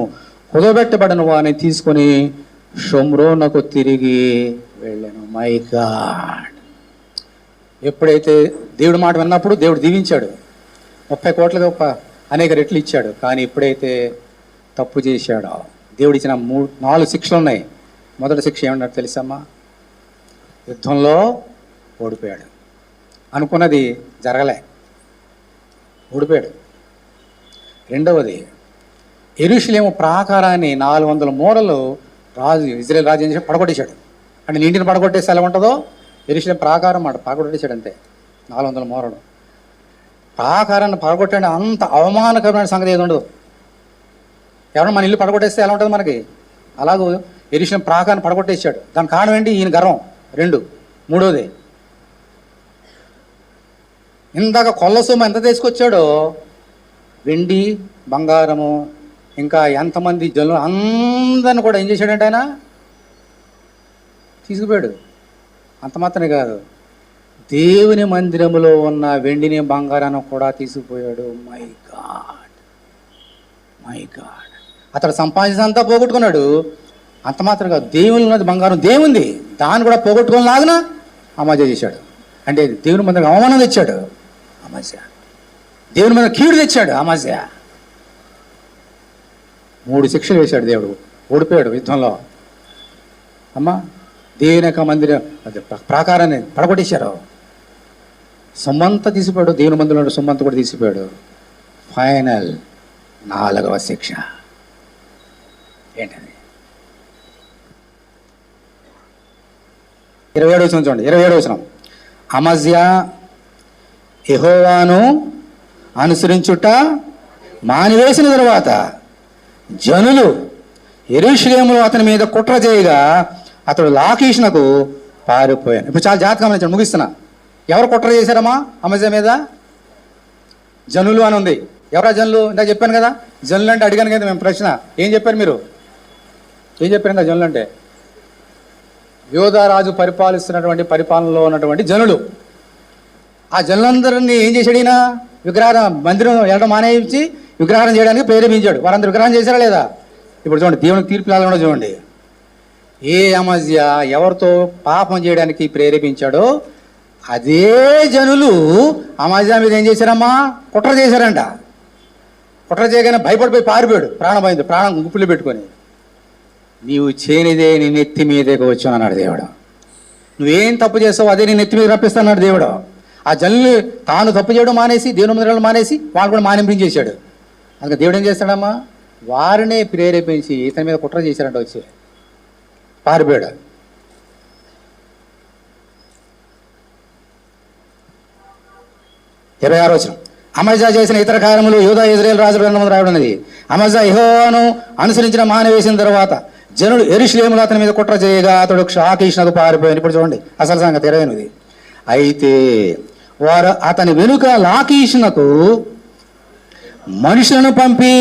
కుదబెట్టబడిన వారిని తీసుకొని షోమ్రోనుకు తిరిగి వెళ్ళాను. My God! ఎప్పుడైతే దేవుడి మాట విన్నప్పుడు దేవుడు దీవించాడు, 30 కోట్ల అనేక రెట్లు ఇచ్చాడు. కానీ ఎప్పుడైతే తప్పు చేశాడో దేవుడు ఇచ్చిన 4 శిక్షలు ఉన్నాయి. మొదటి శిక్ష ఏమన్నాడు తెలుసమ్మా? యుద్ధంలో ఓడిపోయాడు. అనుకున్నది జరగలే, ఓడిపోయాడు. రెండవది, యెరూషలేము ప్రాకారాన్ని 400 మూరలు రాజు ఇజ్రాయేల్ రాజు ఏం చేశాడు? పడగొట్టేశాడు. అంటే నీటిని పడగొట్టేసి ఎలా ఉంటుందో యెరూషలేము ప్రాకారం మాట పడగొట్టేశాడు అంతే. 400 మూరలు ప్రాకారాన్ని పడగొట్టాడు. అంత అవమానకరమైన సంగతి ఏది ఉండదు. ఎవరైనా మన ఇల్లు పడగొట్టేస్తే ఎలా ఉంటుంది మనకి? అలాగూ యెరూషలేము ప్రాకారాన్ని పడగొట్టేశాడు. దాని కారణం ఏంటి? ఈయన గర్వం. 2. మూడోది, ఇందాక కొల్ల సొమ్ము ఎంత తీసుకొచ్చాడో, వెండి బంగారము ఇంకా ఎంతమంది జనులు అందరిని కూడా ఏం చేశాడంటే ఆయన తీసుకుపోయాడు. అంత మాత్రమే కాదు, దేవుని మందిరములో ఉన్న వెండిని బంగారాన్ని కూడా తీసుకుపోయాడు. My God, my God! అతడు సంపాదించినంతా పోగొట్టుకున్నాడు. అంత మాత్రం కాదు, దేవుని ఉన్నది బంగారం దేవుంది, దాన్ని కూడా పోగొట్టుకొని లాగిన అమాజ్య చేశాడు. అంటే దేవుని మందిరం అవమానం తెచ్చాడు అమాజ్య, దేవుని మీద కీడు తెచ్చాడు అమాజ్య. 3 శిక్షలు వేశాడు దేవుడు. ఓడిపోయాడు యుద్ధంలో. అమ్మా, దేవుని యొక్క మందిరం ప్రాకారాన్ని పడగొట్టేశారు. సొమ్మంతా తీసిపోయాడు. దేవుని మందిరంలో సొమ్మంతా కూడా తీసిపోయాడు. ఫైనల్ 4వ శిక్ష ఏంటది? 27వ వచనం చూడండి. 27వ వచనం, అమజ్యా యెహోవాను అనుసరించుట మానివేసిన తరువాత జనులు యెరూషలేములో అతని మీద కుట్ర చేయగా అతడు లాకీషునకు పారిపోయాను. ఇప్పుడు చాలా జాగ్రత్తగా గమనించండి, ముగిస్తున్నా. ఎవరు కుట్ర చేశారమ్మా అమజ్యా మీద? జనులు అని ఉంది. ఎవరా జనులు? ఇందాక చెప్పాను కదా, జనులు అంటే అడిగాను కదా మేము ప్రశ్న. ఏం చెప్పారు మీరు? ఏం చెప్పారు ఇందా జనులు అంటే? యోధారాజు పరిపాలిస్తున్నటువంటి పరిపాలనలో ఉన్నటువంటి జనులు. ఆ జనులందరినీ ఏం చేశాడు ఈయన? విగ్రహం మందిరం వెళ్ళడం మానేయించి విగ్రహం చేయడానికి ప్రేరేపించాడు. వారందరూ విగ్రహం చేశారా లేదా? ఇప్పుడు చూడండి, దేవునికి తీర్పు కూడా చూడండి. ఏ అమజ్యా ఎవరితో పాపం చేయడానికి ప్రేరేపించాడో అదే జనులు అమజ్యా మీద ఏం చేశారమ్మా? కుట్ర చేశారంట. కుట్ర చేయగానే భయపడిపోయి పారిపోయాడు. ప్రాణం పోయింది, ప్రాణం గుప్పులు పెట్టుకొని. నీవు చేయనిదే నీ నెత్తి మీదకి వచ్చు అన్నాడు దేవుడు. నువ్వేం తప్పు చేస్తావు అదే నీ నెత్తి మీద రప్పిస్తాన్నాడు దేవుడు. ఆ జనులు తాను తప్పు చేయడం మానేసి దేవుని మందిరాలు మానేసి వాళ్ళు కూడా మానింపించేశాడు. అందుకే దేవుడు ఏం చేస్తాడమ్మా? వారినే ప్రేరేపించి ఇతని మీద కుట్ర చేశారంట, వచ్చి పారిపోయాడు. ఇరవై 26వ వచనం, అమజ్యా చేసిన ఇతర కార్యములు యూదా ఇజ్రాయేలు రాజుల గ్రంథంలో రాయబడినది. అమజ్యా యెహోవాను అనుసరించిన మానివేసిన తర్వాత జనులు యెరూషలేములో అతని మీద కుట్ర చేయగా అతడు లాకీషునకు పారిపోయాను. ఇప్పుడు చూడండి అసలు సంగతి 28. అయితే వారు అతని వెనుక లాకీషునకు మనుషులను పంపి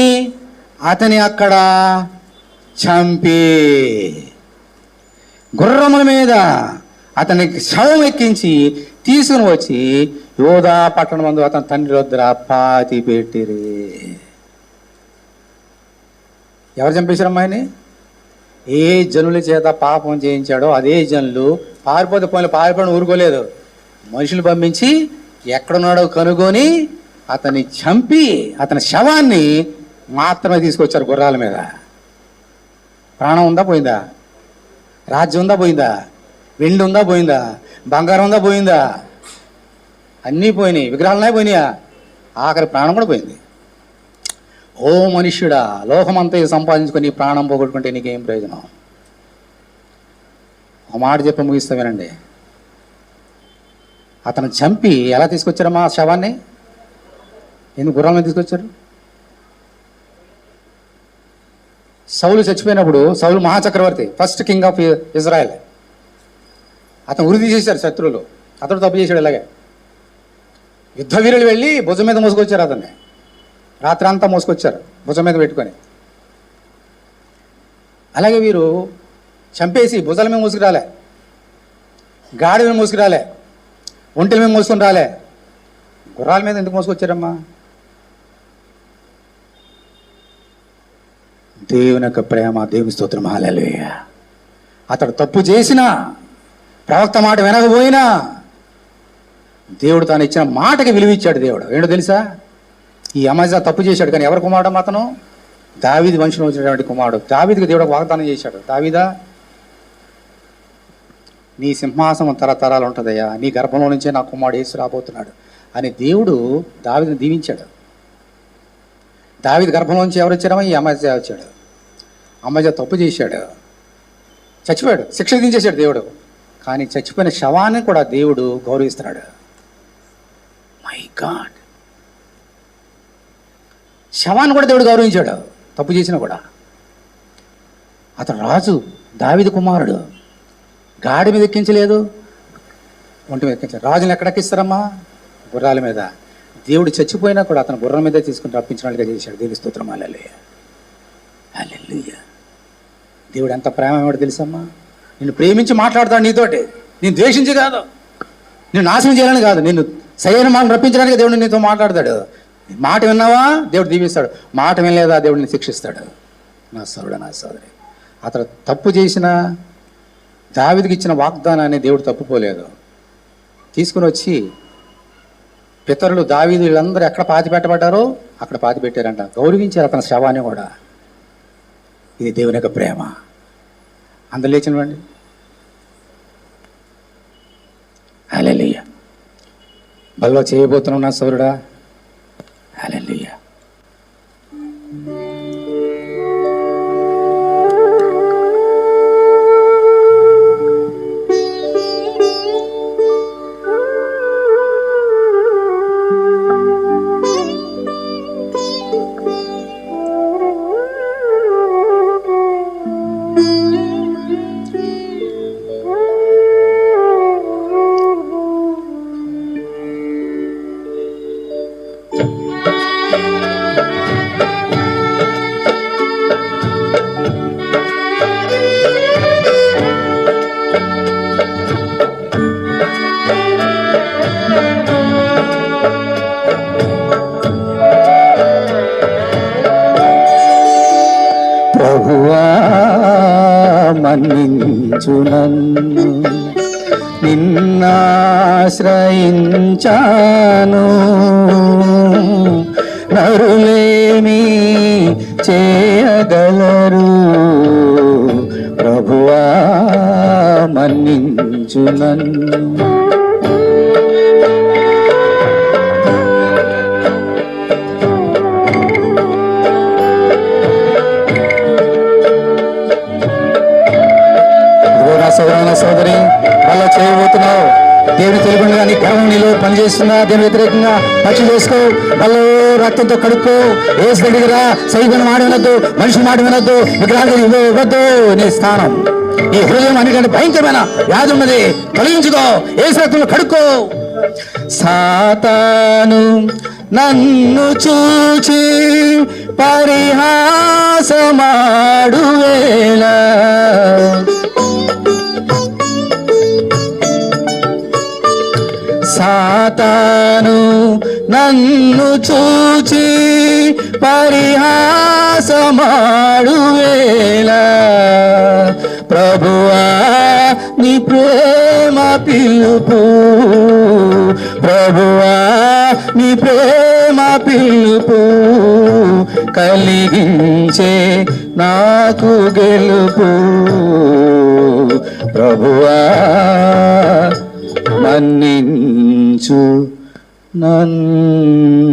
అతని అక్కడ చంపి గుర్రముల మీద అతనికి శవం ఎక్కించి తీసుకుని వచ్చి యోధా పట్టణం మందు అతని తండ్రి వద్ద పాతి పెట్టిరి. ఎవరు చంపేశారు అమ్మాయిని? ఏ జనుల చేత పాపం చేయించాడో అదే జనులు పారిపోయిన ఊరుకోలేదు. మనుషులు పంపించి ఎక్కడున్నాడో కనుగొని అతన్ని చంపి అతని శవాన్ని మాత్రమే తీసుకొచ్చారు గుర్రాల మీద. ప్రాణం ఉందా పోయిందా? రాజ్యం ఉందా పోయిందా? వెండి ఉందా పోయిందా? బంగారం ఉందా పోయిందా? అన్నీ పోయినాయి. విగ్రహాలనే పోయినాయా? ఆఖరి ప్రాణం కూడా పోయింది. ఓ మనుష్యుడా, లోకమంతా సంపాదించుకొని ప్రాణం పోగొట్టుకుంటే నీకేం ప్రయోజనం? ఒక మాట చెప్పి ముగిస్తా వినండి. అతను చంపి ఎలా తీసుకొచ్చారమ్మా ఆ శవాన్ని? ఎందుకు గుర్రాల మీద తీసుకొచ్చారు? సౌలు చచ్చిపోయినప్పుడు, సౌలు మహాచక్రవర్తి, ఫస్ట్ కింగ్ ఆఫ్ ఇజ్రాయెల్, అతను ఉరి తీసేశారు శత్రువులు. అతడు తప్పు చేశాడు. ఇలాగే యుద్ధ వీరులు వెళ్ళి భుజం మీద మోసుకొచ్చారు అతన్ని, రాత్రి అంతా మోసుకొచ్చారు భుజం మీద పెట్టుకొని. అలాగే వీరు చంపేసి భుజాల మీద మోసుకురాలే, గాడి మీద మోసుకురాలే, ఒంటెల మీద మోసుకొని రాలే, గుర్రాల మీద ఎందుకు మోసుకొచ్చారమ్మా? దేవుని యొక్క ప్రేమ, దేవుని స్తోత్రం, హల్లెలూయా. అతడు తప్పు చేసినా, ప్రవక్త మాట వినకపోయినా దేవుడు తాను ఇచ్చిన మాటకి విలువ ఇచ్చాడు. దేవుడు ఏంటో తెలుసా? ఈ అమజ్యా తప్పు చేశాడు, కానీ ఎవరు కుమారుడు అతను? దావీదు వంశంలో వచ్చినటువంటి కుమారుడు. దావీదుకి దేవుడు వాగ్దానం చేశాడు, దావీదా నీ సింహాసనం తరతరాలు ఉంటుందయ్యా, నీ గర్భంలో నుంచే నా కుమారుడు యేసు రాబోతున్నాడు అని దేవుడు దావీదుని దీవించాడు. దావీదు గర్భంలో నుంచి ఎవరు వచ్చారో? ఈ అమజ్యా వచ్చాడు. అమజ్యా తప్పు చేశాడు, చచ్చిపోయాడు, శిక్ష విధించేశాడు దేవుడు. కానీ చచ్చిపోయిన శవాన్ని కూడా దేవుడు గౌరవిస్తున్నాడు. మై గాడ్, శవాన్ని కూడా దేవుడు గౌరవించాడు, తప్పు చేసినా కూడా. అతను రాజు, దావీదు కుమారుడు, గాడి మీద ఎక్కించలేదు, ఒంటి మీద ఎక్కించాడు. రాజుని ఎక్కడ ఎక్కిస్తారమ్మా? గుర్రాల మీద. దేవుడు చచ్చిపోయినా కూడా అతను గుర్రం మీద తీసుకుని రప్పించినట్టుగా చేశాడు. దేవుని స్తోత్రం, హల్లెలూయా, హల్లెలూయా. దేవుడు ఎంత ప్రేమ ఏమిటో తెలుసమ్మా? నిన్ను ప్రేమించి మాట్లాడతాడు నీతోటి, నేను ద్వేషించి కాదు, నేను నాశనం చేయాలని కాదు, నిన్ను సరైన మాట రప్పించడానికి దేవుడు నీతో మాట్లాడతాడు. మాట విన్నావా దేవుడు దీవిస్తాడు, మాట వినలేదా దేవుడిని శిక్షిస్తాడు. నా సోదరుడు, నా సోదరి, అతడు తప్పు చేసిన దావీదుకి ఇచ్చిన వాగ్దానాన్ని దేవుడు తప్పుకోలేదు. తీసుకుని వచ్చి పితరులు దావీదు వీళ్ళందరూ ఎక్కడ పాతి పెట్టబడ్డారో అక్కడ పాతి పెట్టారంట, గౌరవించారు అతని శవాన్ని కూడా. ఇది దేవుని యొక్క ప్రేమ. అందరు లేచినవ్వండి, హల్లెలూయా. బల్లో చేయబోతున్నావు నా సోదరుడా, హల్లెలూయా. ప్రభువా మన్నించు నన్ను, నిన్నాశ్రయించాను, నరులేమి చేయగలరు, ప్రభువా మన్నించు నన్ను. సోదరుల సోదరి, అలా చేయబోతున్నావు. దేవుని తెలుగుగా నీ గర్వం నీలో పనిచేస్తున్నా, దేవుని వ్యతిరేకంగా పచ్చి చేసుకో, వాళ్ళు రక్తంతో కడుక్కో, ఏసు దగ్గర సైబన్ మాట వినొద్దు, మనిషి మాట వినొద్దు, విగ్రహాలు ఇవ్వద్దు. నీ స్థానం, ఈ హృదయం అన్నికంటే భయంకరమైన వ్యాధి ఉన్నది, తొలగించుకో, ఏసు రక్తంలో కడుక్కో. సాతాను నన్ను చూచి పరిహాసమాడు వేళ, సాతాను నన్ను చూచి పరిహాసమాడు వేళ, ప్రభువా నీ ప్రేమ పిలుపు, ప్రభువా నీ ప్రేమ పిలుపు, కలిగించే నాకు గెలుపు, ప్రభువా మన్నించు నన్ను.